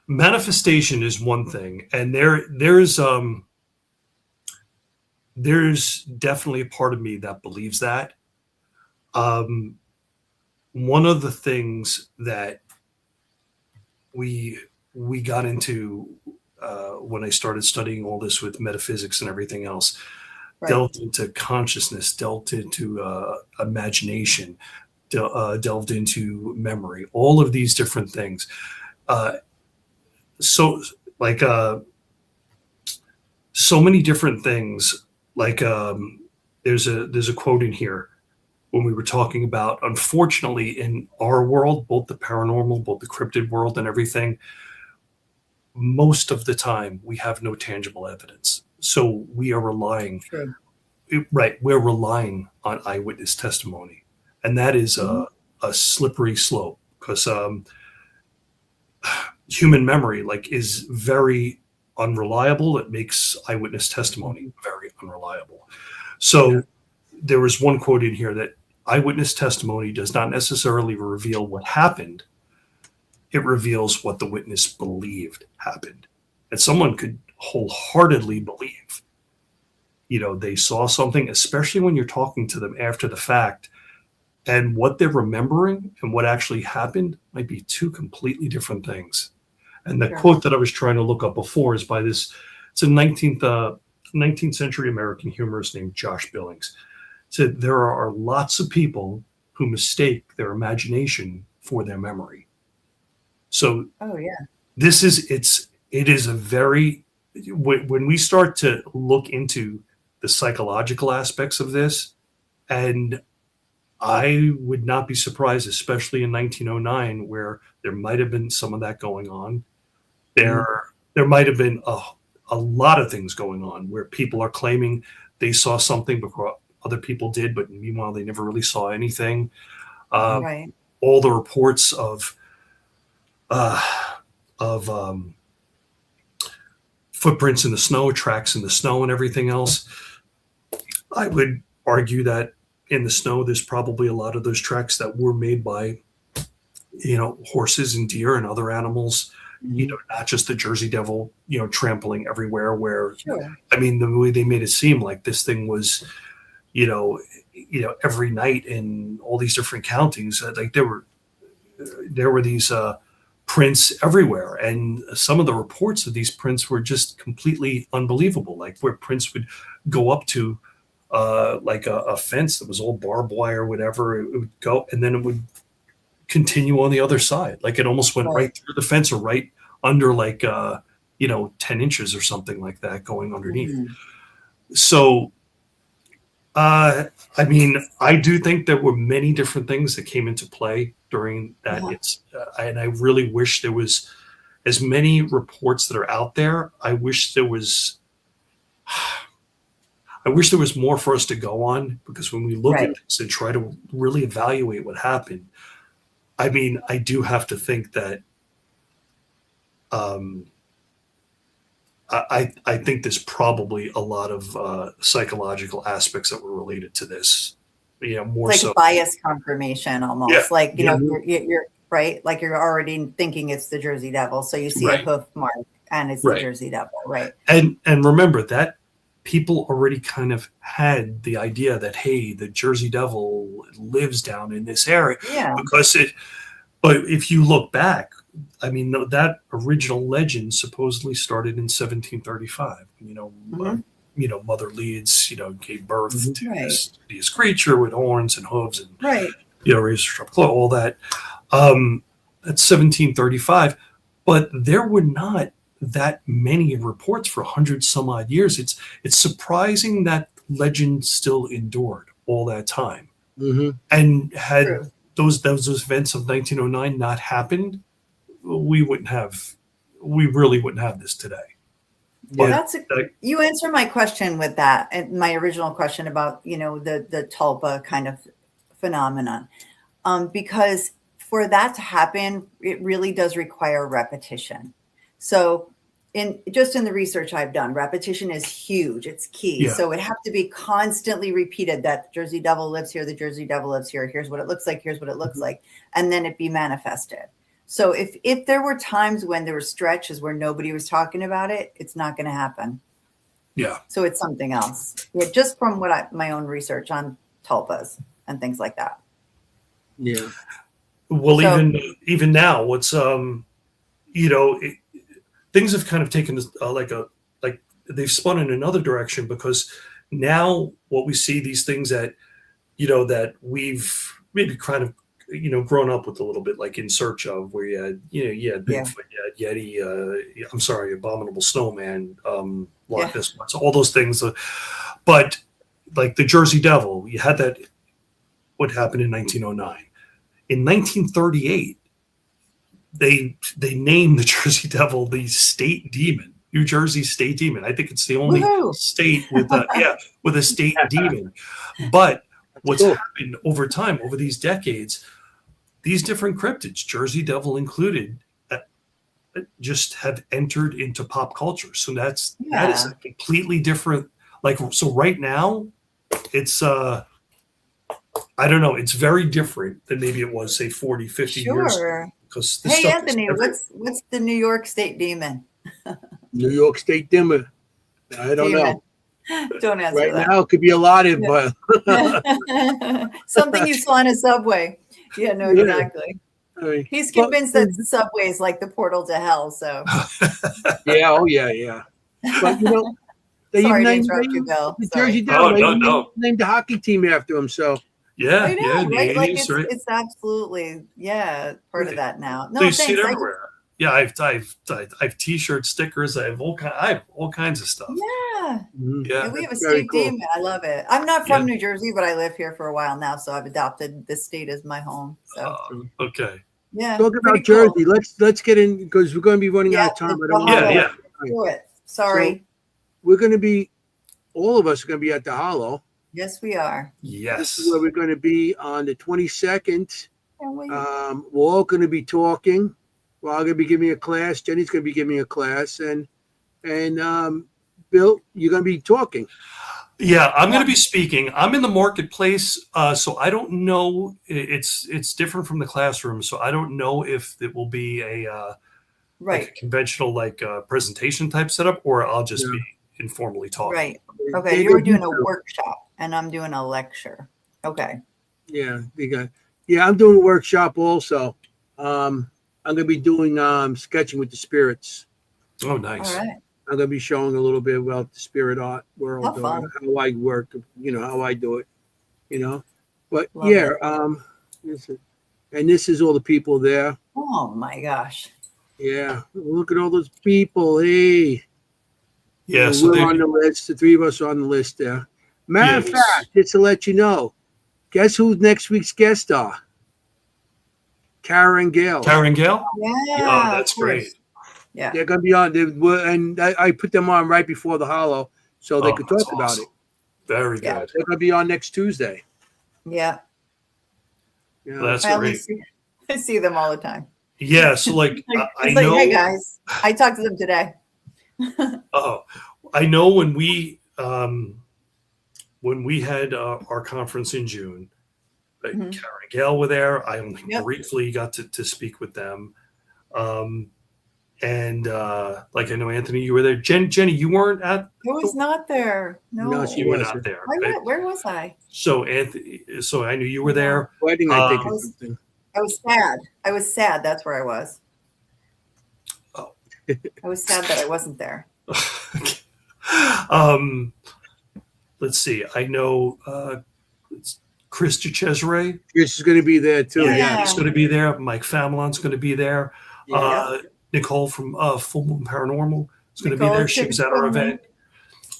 Manifestation is one thing, and there's definitely a part of me that believes that. One of the things that we got into when I started studying all this with metaphysics and everything else, delved into consciousness, delved into imagination, delved into memory, all of these different things. So many different things. There's a quote in here when we were talking about, unfortunately, in our world, both the paranormal, both the cryptid world and everything, most of the time we have no tangible evidence. So we are relying, we're relying on eyewitness testimony. And that is a slippery slope, because human memory is very unreliable. It makes eyewitness testimony very unreliable. So there was one quote in here that eyewitness testimony does not necessarily reveal what happened. It reveals what the witness believed happened. And someone could wholeheartedly believe, they saw something, especially when you're talking to them after the fact, and what they're remembering and what actually happened might be two completely different things. And the quote that I was trying to look up before is by it's a 19th century American humorist named Josh Billings. It said, there are lots of people who mistake their imagination for their memory. So it is a very, when we start to look into the psychological aspects of this, and I would not be surprised, especially in 1909, where there might have been some of that going on. There might have been a lot of things going on where people are claiming they saw something before other people did, but meanwhile they never really saw anything. All the reports of footprints in the snow, tracks in the snow, and everything else. I would argue that in the snow, there's probably a lot of those tracks that were made by, horses and deer and other animals. Not just the Jersey Devil, trampling everywhere. Where, the way they made it seem like this thing was, every night in all these different countings, there were these prints everywhere, and some of the reports of these prints were just completely unbelievable. Like where prints would go up to, a fence that was all barbed wire or whatever, it would go, and then it would continue on the other side. Like it almost went right through the fence or right under 10 inches or something like that going underneath. Mhm. So, I mean, I do think there were many different things that came into play during that. And I really wish there was as many reports that are out there. I wish there was more for us to go on, because when we look at this and try to really evaluate what happened, I mean, I do have to think that I think there's probably a lot of psychological aspects that were related to this. More like so bias confirmation almost. Yeah. Like, you're right. Like you're already thinking it's the Jersey Devil. So you see a hoof mark and it's the Jersey Devil. Right. And remember that people already kind of had the idea that, hey, the Jersey Devil lives down in this area. Yeah. But if you look back, I mean, that original legend supposedly started in 1735. Mother Leeds, gave birth to this hideous creature with horns and hooves and razor sharp claw, all that. That's 1735, but there were not that many reports for 100 some odd years. It's surprising that legend still endured all that time. Mm-hmm. And had those events of 1909 not happened, we really wouldn't have this today. Well, you answer my question with that, and my original question about the tulpa kind of phenomenon, because for that to happen, it really does require repetition. So in the research I've done, repetition is huge. It's key. Yeah. So it have to be constantly repeated that the Jersey Devil lives here. The Jersey Devil lives here. Here's what it looks like. Here's what it looks like. And then it be manifested. So if there were times when there were stretches where nobody was talking about it, it's not going to happen. Yeah. So it's something else. Yeah. Just from my own research on tulpas and things like that. Yeah. Well, so, even now, what's things have kind of taken like they've spun in another direction, because now what we see, these things that that we've maybe kind of grown up with a little bit, like In Search Of, where you had Bigfoot, you had Yeti, Abominable Snowman, Loch Ness Monster, all those things. But like the Jersey Devil, you had that. What happened in 1909? In 1938. They named the Jersey Devil the state demon, New Jersey state demon. I think it's the only state with a state demon. But what's happened over time, over these decades, these different cryptids, Jersey Devil included, just have entered into pop culture. So that is a completely different. So right now, it's I don't know. It's very different than maybe it was, say, 40, 50 years ago. Hey, Anthony, what's the New York State Demon? New York State Demon. I don't know. Don't answer right that. Now, it could be a lot of, but something you saw in a subway. Yeah, no, exactly. I mean, he's convinced that the subway is like the portal to hell. So yeah, yeah. But they sorry to named interrupt you, Bill. The Jersey Devil. No. Named the hockey team after him. So. Yeah, I know, right? Like right? It's absolutely part of that now. No, so you see it everywhere. Yeah, I've T-shirts, stickers. I have all kinds of stuff. Yeah, yeah. We have a state demon. I love it. I'm not from New Jersey, but I live here for a while now, so I've adopted this state as my home. So okay. Yeah. Talk about Jersey. Cool. Let's get in, because we're going to be running out of time. Do it. Sorry. So we're going to be. All of us are going to be at the Hollow. Yes, we are. Yes. This is where we're going to be on the 22nd. We're all going to be talking. Well, I'm going to be giving a class. Jenny's going to be giving a class, and Bill, you're going to be talking. Yeah, I'm going to be speaking. I'm in the marketplace, so I don't know. It's different from the classroom, so I don't know if it will be a conventional presentation type setup, or I'll just be informally talking. Right. Okay. You're doing a workshop, and I'm doing a lecture. Okay. Yeah. I'm doing a workshop also. I'm going to be doing sketching with the spirits. Oh, nice. All right. I'm going to be showing a little bit about the spirit art world, how I work, how I do it, But Love it. and this is all the people there. Oh my gosh. Yeah, look at all those people. Hey, Yeah, so we're on the list. The three of us are on the list there. Matter of Yes. fact, just to let you know, guess who next week's guest are? Kara and Gail. Karen Gale? Yeah. Oh, that's of course. great. Yeah. They're going to be on. And I put them on right before the Hollow so they Oh, could that's talk about it. awesome. Very Yeah. good. They're going to be on next Tuesday. Yeah. You know? Well, that's I only great. I see them all the time. Yeah, so like I It's know. like, hey guys, I talked to them today. Oh, I know when we had our conference in June, Mhm. Karen and Gail were there. I only Yep. briefly got to speak with them. And like I know Anthony, you were there. Jenny, you weren't at. I was not there. No. No, she You were wasn't. not there. Where was I? So Anthony, so I knew you were there. Wedding, I think, I or was- something. I was sad. I was sad. That's where I was. Oh. I was sad that I wasn't there. Let's see. I know Chris DeCesare. Chris is going to be there too. Yeah. Yeah. He's going to be there. Mike Familon's going to be there. Nicole from Full Moon Paranormal is going to be Nicole there. She was at our Full Moon.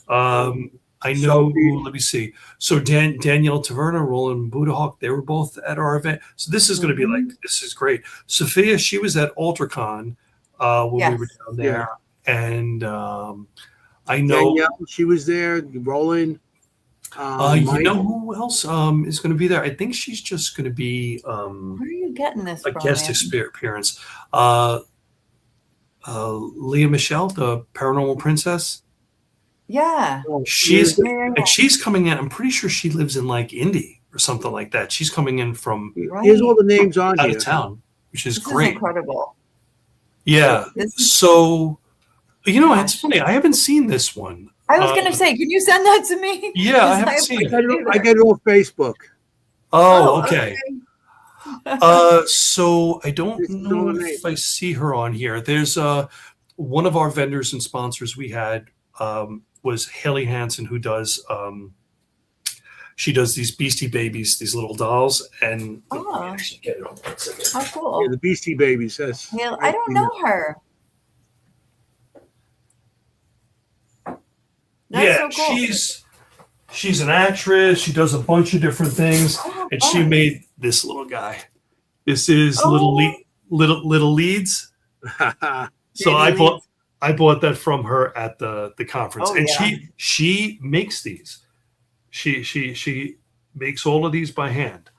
event. I know. Let me see. So Danielle Taverna, Roland Budahawk, they were both at our event. So this is going to be like, this is great. Sophia, she was at AlterCon when we were down there. And I know. Danielle, she was there. Roland. You Mike. know who else is going to be there? I think she's just going to be Where are you getting this a from? guest man? appearance. Leah Michelle, the Paranormal Princess. Yeah. She's Yeah. and she's coming in. I'm pretty sure she lives in like Indy or something like that. She's coming in from Here's all the names on out here. of town, which is This great. is incredible. Yeah. This is- So, you know, it's funny. I haven't seen this one. I was gonna say, can you send that to me? Yeah, I Because haven't seen it. I get it off Facebook. Oh, okay. okay. So I don't This is know all the if I see her on here. There's one of our vendors and sponsors we had was Haley Hansen, who does she does these Beastie Babies, these little dolls, and let me Oh. actually get it on one second. How cool. Yeah, the Beastie Babies. That's. Hale, I don't know her. That's Yeah, so cool. she's an actress. She does a bunch of different things, Oh, and she fun. made this little guy. This is Oh. little leads. So Baby I bought that from her at the conference, Oh, and yeah. she makes these. She makes all of these by hand.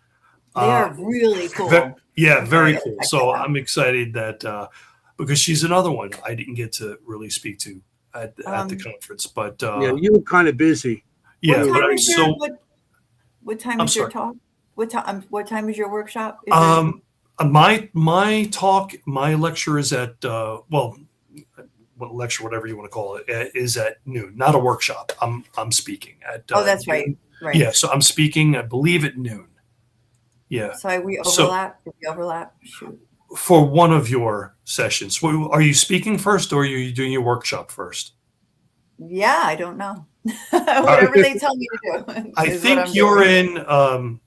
They are really cool. Yeah, very Okay, cool. check So that out. I'm excited that because she's another one I didn't get to really speak to at the conference, but Yeah, you were kind of busy. yeah, What but time I'm is your, so what time I'm is your sorry. talk? What time is your workshop? Is it- my talk, my lecture is at what lecture, whatever you want to call it, is at noon. Not a workshop. I'm speaking at. oh, that's noon. right. Right. Yeah, so I'm speaking, I believe, at noon. Yeah, So we So- overlap. Did we overlap? Shoot. for one of your sessions. Are you speaking first, or are you doing your workshop first? Yeah, I don't know. Whatever they tell me to do. I is what think I'm you're doing. in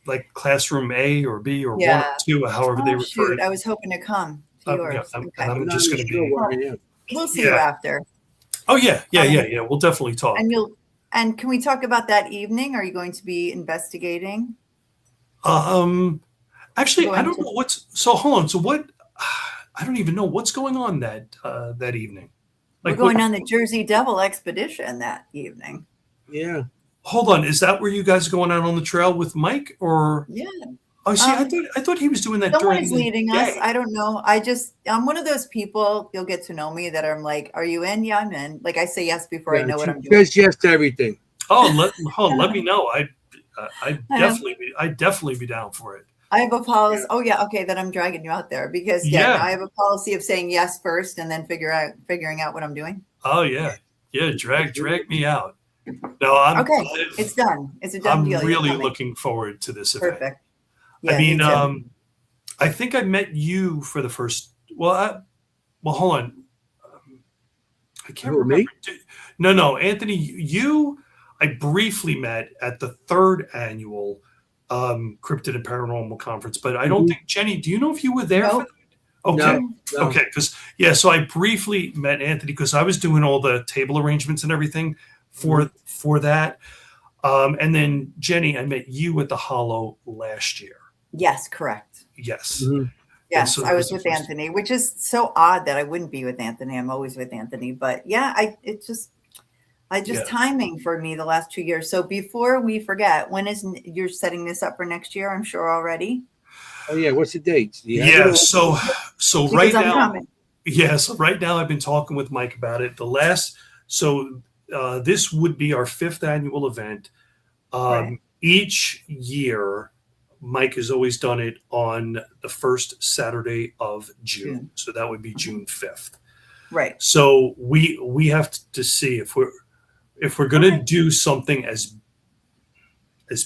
like classroom A or B or Yeah. 1 or 2, however they Oh, refer shoot, to I was hoping to come to Yeah, yours. and Okay. I'm not just going even to sure be. what it is. We'll see you Yeah. after. Oh yeah. We'll definitely talk. And can we talk about that evening? Are you going to be investigating? Actually, I Going don't to- know what's. So hold on. So what? I don't even know what's going on that evening. We're Like, going on the Jersey Devil expedition that evening. Yeah. hold on. Is that where you guys are going out on the trail with Mike, or? Yeah. Oh, see, Um, I thought he was doing that. Someone during is the leading us. day. I don't know. I'm one of those people, you'll get to know me, that I'm like, are you in? Yeah, I'm in. Like, I say yes before I know what she I'm doing. says yes to everything. Oh, let me know. I'd definitely be down for it. I have a policy. Yeah. Oh yeah, okay. Then I'm dragging you out there because Yeah. I have a policy of saying yes first and then figuring out what I'm doing. Oh yeah, drag me out. No, I'm Okay, it's done. It's a done I'm deal. You're really coming. looking forward to this event. Perfect. I Yeah, mean, me too. I think I met you for the first. Well, hold on. I can't Who, remember. me? No, Anthony. You, I briefly met at the 3rd annual Cryptid and Paranormal Conference, but I don't think Jenny. Do you know if you were there? Nope. For that? Okay. No. Okay. Because, so I briefly met Anthony because I was doing all the table arrangements and everything for that. And then Jenny, I met you at the Hollow last year. Yes, correct. Yes. Mhm. Yes, so I was the with first- Anthony, which is so odd that I wouldn't be with Anthony. I'm always with Anthony, but yeah, timing for me the last 2 years. So before we forget, you're setting this up for next year? I'm sure already. Oh yeah, what's the dates? Do you have Yeah. it? So Because right I'm now, coming. so right now I've been talking with Mike about it. This would be our 5th annual event. Right. Each year, Mike has always done it on the first Saturday of June. So that would be June 5th. Right. So we have to see if we're going to do something as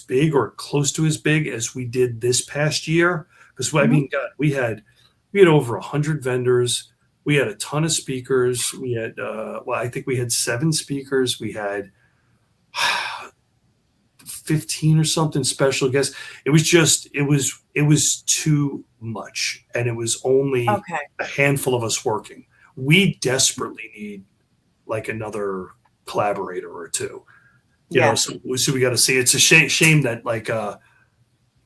big or close to as big as we did this past year. Because I mean, God, we had over 100 vendors. We had a ton of speakers. We had I think we had 7 speakers. We had 15 or something special guests. It was too much, and it was only a handful of us working. We desperately need like another collaborator or two. You know, so we got to see. It's a shame that like I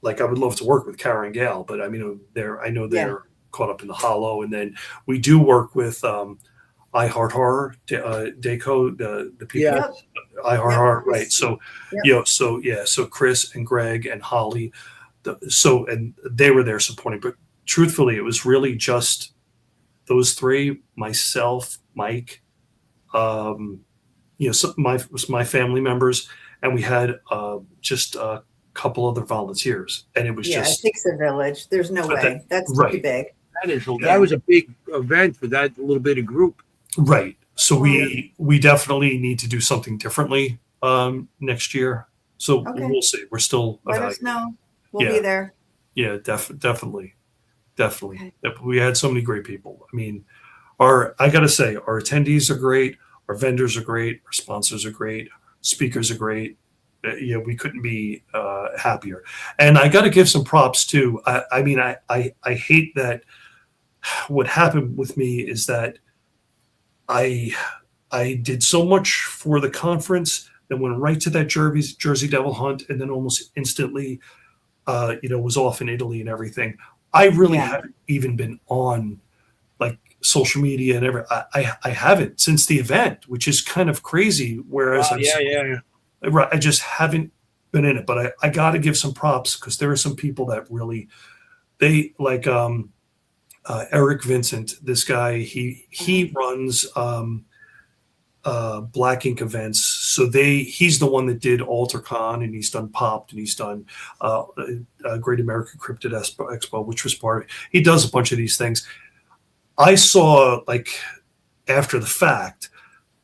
would love to work with Kara and Gail, but I mean they're caught up in the Hollow, and then we do work with I Heart Horror, Deco, the people, I Heart Horror, right? So, so Chris and Greg and Holly, and they were there supporting. But truthfully, it was really just those 3: myself, Mike, my family members, and we had just a couple other volunteers, and it was it takes a village. There's no way that's too big. That was a big event for that little bit of group. Right. So we definitely need to do something differently next year. So we'll see. We're still let us know. We'll be there. Yeah, definitely. Okay. We had so many great people. I mean, I got to say, our attendees are great. Our vendors are great. Our sponsors are great. Speakers are great. We couldn't be happier. And I got to give some props too. I mean, I hate that what happened with me is that I did so much for the conference, then went right to that Jersey Devil hunt, and then almost instantly, was off in Italy and everything. I really haven't even been on like social media and everything. I haven't since the event, which is kind of crazy. Whereas I just haven't been in it. But I got to give some props because there are some people that really like. Eric Vincent, this guy, he runs Black Ink events. So he's the one that did AlterCon, and he's done Popped, and he's done Great American Cryptid Expo, which was part of it. He does a bunch of these things. I saw like after the fact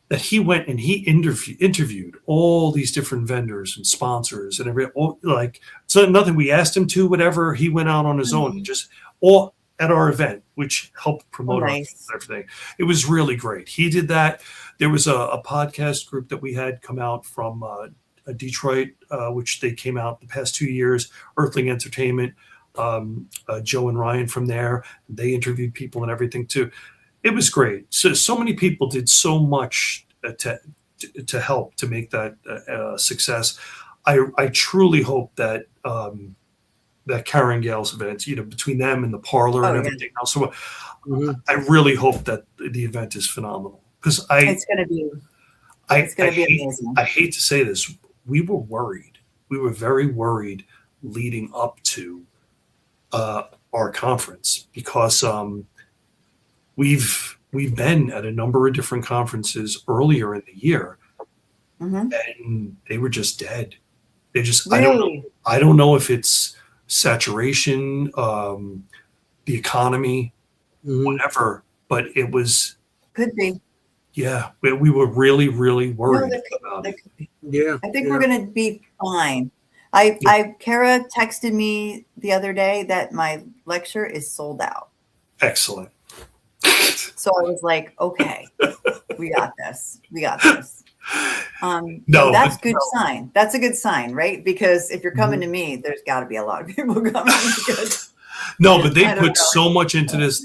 that he went and he interviewed all these different vendors and sponsors and so nothing we asked him to, whatever. He went out on his own and just all at our event, which helped promote everything. It was really great. He did that. There was a podcast group that we had come out from Detroit, which they came out the past 2 years, Earthling Entertainment, Joe and Ryan from there. They interviewed people and everything too. It was great. So many people did so much to help to make that success. I truly hope that that Karen and Gail's events, between them and the parlor and everything else. So I really hope that the event is phenomenal because it's going to be. It's going to be amazing. I hate to say this, we were worried. We were very worried leading up to our conference because we've been at a number of different conferences earlier in the year, and they were just dead. They just really? I don't know if it's saturation, the economy, whatever, but it was could be. Yeah, we were really, really worried about it. Yeah, I think we're going to be fine. Kara texted me the other day that my lecture is sold out. Excellent. So I was like, okay, we got this. No, that's good sign. That's a good sign, right? Because if you're coming to me, there's got to be a lot of people coming. Because No, but they I don't put know. so much into this.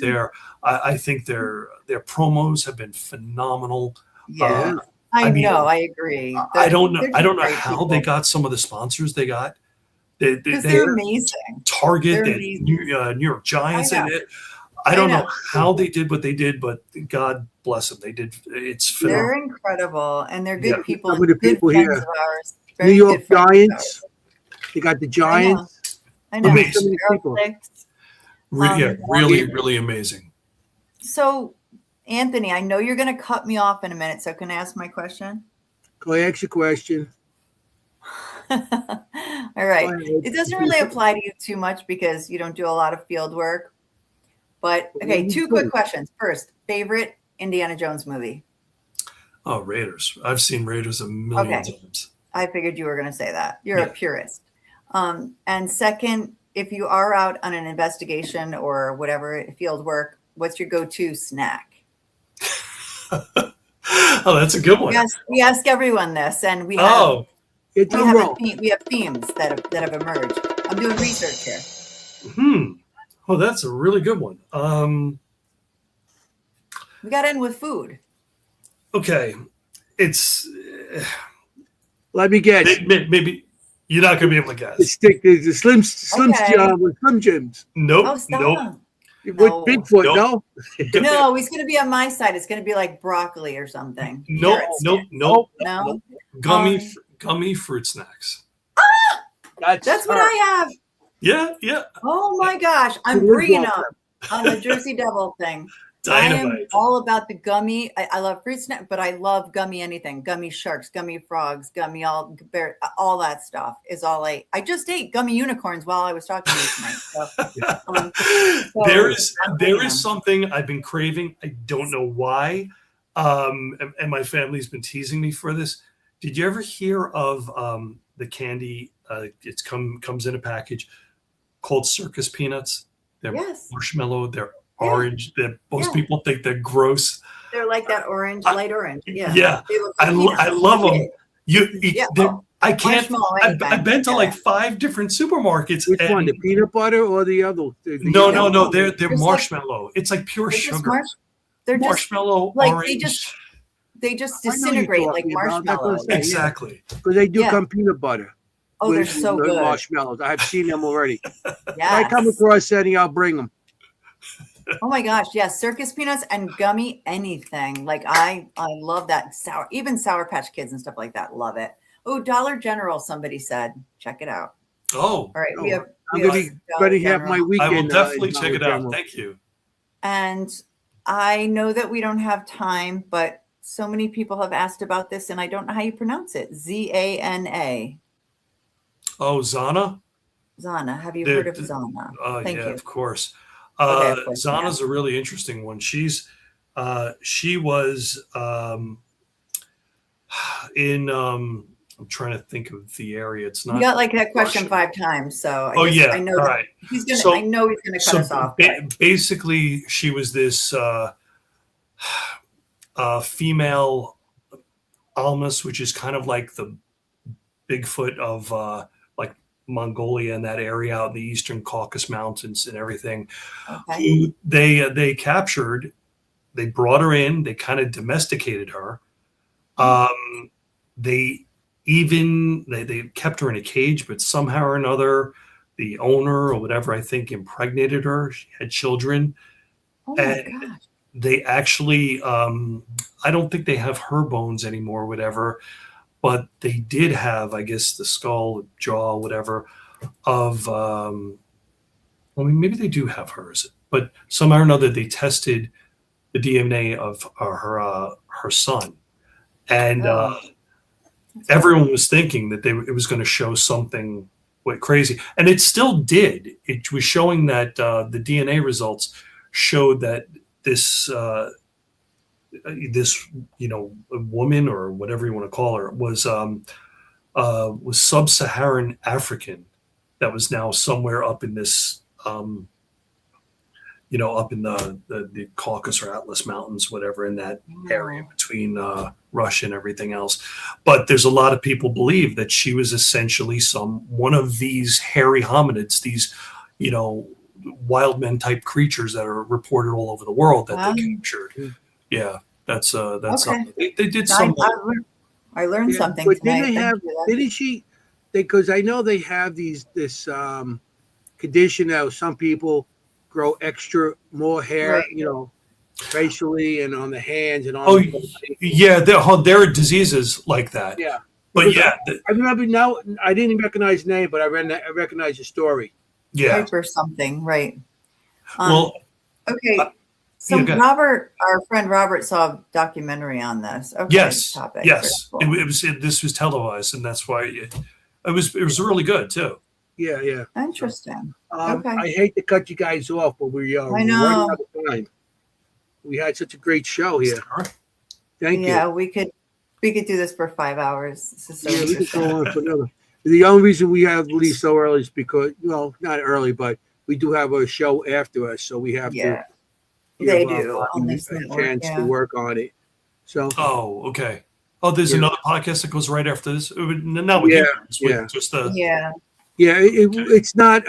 I think their promos have been phenomenal. Yeah, Yeah. I mean, know. I agree. I don't know. They're I just don't know great how they people. got some of the sponsors they got. They Because they're amazing. Target, They're they amazing. New York Giants I in know. it. I don't I know know. how they did what they did, but God bless them. They did. It's phenomenal. They're incredible, and they're good Yeah. people Some and of the good people friends here. of ours. New Very York good friends of Giants. ours. They got the Giants. I know. Amazing. So many people. Aeroflix. Yeah, Um, really, really amazing. So, Anthony, I know you're going to cut me off in a minute, so can I ask my question? Go ahead, ask your question. All right. Go ahead. It doesn't really apply to you too much because you don't do a lot of field work. But okay, you two do. quick questions. First, favorite Indiana Jones movie? Oh, Raiders. I've seen Raiders a million Okay. times. I figured you were going to say that. You're Yeah. a purist. And second, if you are out on an investigation or whatever field work, what's your go-to snack? Oh, that's a good one. Yes, we ask everyone this, and we have Oh, Get to we the have, roll. we have themes that have emerged. I'm doing research here. Oh, that's a really good one. We got in with food. Okay, it's Let me guess. maybe you're not gonna be able to The guess. stick, the Slim Okay. with Slim Jims. Nope, Oh, stop. nope. With No. Bigfoot, Nope. no? No, he's going to be on my side. It's going to be like broccoli or something. Nope, Carrot nope, stick. nope. No, Gummy fruit snacks. that's what I have. Yeah. Oh my gosh, I'm Who is bringing that? up on the Jersey Devil thing. I am Dynamite. all about the gummy. I love fruit snack, but I love gummy anything. Gummy sharks, gummy frogs, gummy all that stuff is all I just ate gummy unicorns while I was talking to you tonight. So, there I'm is something I've been craving. I don't know why. And my family's been teasing me for this. Did you ever hear of the candy? It's comes in a package called circus peanuts. They're Yes. marshmallow. They're Yeah. orange. Most Yeah. people think they're gross. They're like that orange, light orange. Yeah. Yeah. They look I like peanuts. love them. Yeah. I can't. Marshmallow I've anything. been to Yeah. like 5 different supermarkets. Which one, and- the peanut butter or the other? No. They're It's like- marshmallow. It's like pure They're just sugar. they're just Marshmallow, like orange. they just I know you're disintegrate like talking about. That's what I'm marshmallows. saying. Exactly. Because they do Yeah. come peanut butter. Oh, they're with so the good. marshmallows. I've seen them already. If I Yes. come across any, I'll bring them. Oh my gosh, yes, circus peanuts and gummy anything. Like I love that even Sour Patch Kids and stuff like that. Love it. Oh, Dollar General, somebody said. Check it out. Oh, All right, we Oh, have. I'm we going have to Dollar be ready to have my General. weekend. I will definitely in check it Dollar out. General. Thank you. And I know that we don't have time, but so many people have asked about this, and I don't know how you pronounce it. Zana. Oh, Zana? Zana. Have you The- heard of the- Zana? Oh, Thank yeah, you. of course. Okay, of course, Zana's a really interesting one. She was in I'm trying to think of the area. It's not. You got like that question Russia. 5 times, so Oh yeah. I know All that right. he's gonna. So- I know he's gonna cut So us off. but- basically, she was this female almas, which is kind of like the Bigfoot of like Mongolia and that area out in the Eastern Caucasus Mountains and everything. Okay. Who they captured. They brought her in. They kind of domesticated her. They kept her in a cage, but somehow or another, the owner or whatever, I think, impregnated her. She had children. Oh my And- gosh. They actually, I don't think they have her bones anymore, or whatever, but they did have, I guess, the skull, jaw, whatever, of, maybe they do have hers, but somehow or another, they tested the DNA of her son. And Oh. everyone was thinking that it was going to show something crazy. And it still did. It was showing that the DNA results showed that this woman, or whatever you want to call her, was sub-Saharan African that was now somewhere up in this up in the Caucasus or Atlas Mountains, whatever, in that area between Russia and everything else. But there's a lot of people believe that she was essentially one of these hairy hominids, these wild men type creatures that are reported all over the world that Wow. they captured. Yeah, that's Okay. they did some. I learned Yeah, something but tonight. didn't they have? Thank you. Didn't she? Because I know they have this condition that some people grow extra more hair, Right. facially and on the hands and on. Oh, the body. yeah, there are diseases like that. Yeah. But Because yeah, I remember now. I didn't recognize the name, but I recognize the story. yeah. Hyper something, right? Well, Okay. So yeah, go ahead. Robert, our friend Robert, saw a documentary on this. Okay. Yes, Topic. yes. Very cool. This was televised, and that's why it was really good too. Yeah. Interesting. Okay. Okay. I hate to cut you guys off, but we're I running know. out of time. We had such a great show here. All right. Thank you. Yeah, we could do this for 5 hours. This is so Yeah, we could interesting. go on for another. The only reason we have to leave so early is because, well, not early, but we do have a show after us, so we have to. Yeah, give they our do on this a network. chance Yeah. to work on it. So Oh, okay. Oh, there's Yeah. another podcast that goes right after this. Not with Yeah, you, it's with yeah. just the. Yeah. yeah, it's not.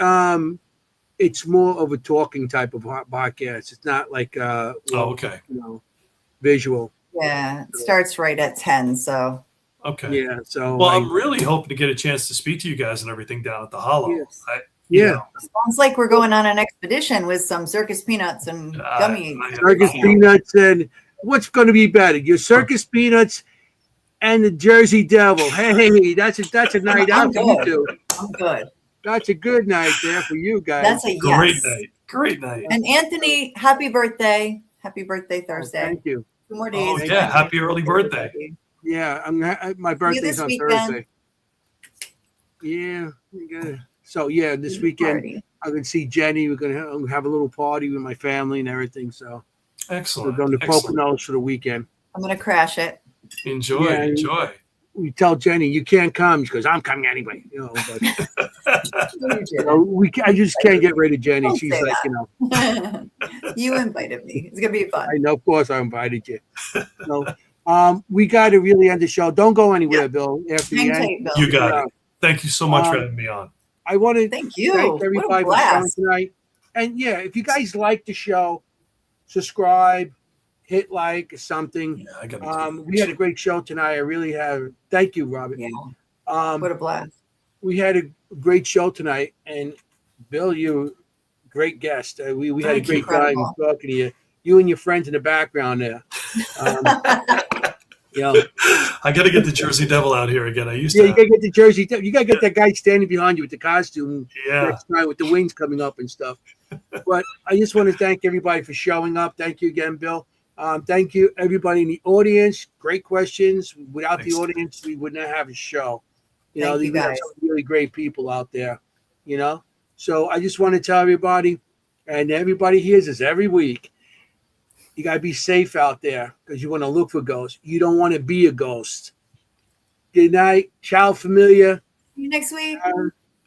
It's more of a talking type of podcast. It's not like Oh, okay. visual. Yeah. It starts right at 10. So Okay. Yeah. So Well, I'm really hoping to get a chance to speak to you guys and everything down at the Hollow. Yes. You Yeah. know, sounds like we're going on an expedition with some circus peanuts and gummy. circus peanuts and what's going to be better, your circus peanuts and the Jersey Devil. Hey, that's a night I'm out for you good. two. I'm good. That's a good night there for you guys. That's a Great yes. night. Great night. And Anthony, happy birthday. Happy birthday Thursday. Thank you. 2 more Oh, days. yeah. Happy early birthday. Yeah, my birthday's this on weekend. Thursday. Yeah, we got it. So yeah, this weekend Party. I'm gonna see Jenny. We're gonna have a little party with my family and everything. So we're Excellent. going to Excellent. Poconos for the weekend. I'm going to crash it. Enjoy. Yeah, Enjoy. We tell Jenny you can't come. She goes, I'm coming anyway. But I just can't get rid of Jenny. Don't She's say like, that. You invited me. It's going to be fun. I know, of course, I invited you. So, we got to really end the show. Don't go anywhere, Bill. After the Hang end, tight, Bill. You got it. Thank you so much for having me on. I want to Thank you. thank What a everybody for coming blast. tonight. And yeah, if you guys like the show, subscribe, hit like or something. Yeah, I got We had a great show tonight. I really have. Thank you, Robert. Yeah. Um, What a blast. we had a great show tonight, and Bill, you great guest. We had a Thank great you. time Incredible. talking to you. You and your friends in the background there. I got to get the Jersey Devil out here again. I used Yeah, to. you gotta get the jersey. You gotta get that guy standing behind you with the costume Yeah. next time with the wings coming up and stuff. But I just want to thank everybody for showing up. Thank you again, Bill. Thank you, everybody in the audience. Great questions. Without Thanks. the audience, we would not have a show. Thank you, we have guys. some really great people out there. So I just want to tell everybody, and everybody hears this every week. You gotta be safe out there because you want to look for ghosts. You don't want to be a ghost. Good night. Ciao, familia. See you next week.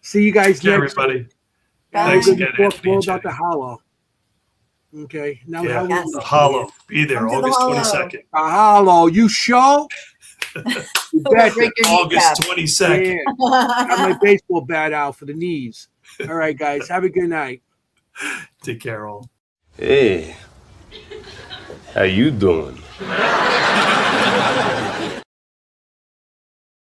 See you guys Okay, next everybody. week. Bye. Thanks We're gonna again, talk Anthony more and about Jenny. the hollow. Okay. Now Yeah, how Yes. the Hollow. Be there, Come to the August Hollow. 22nd. the hollow. You sure? You betcha. Break your August kneecap. 22nd. Yeah. Got my baseball bat out for the knees. All right, guys. Have a good night. Take care, all. Hey, how you doing?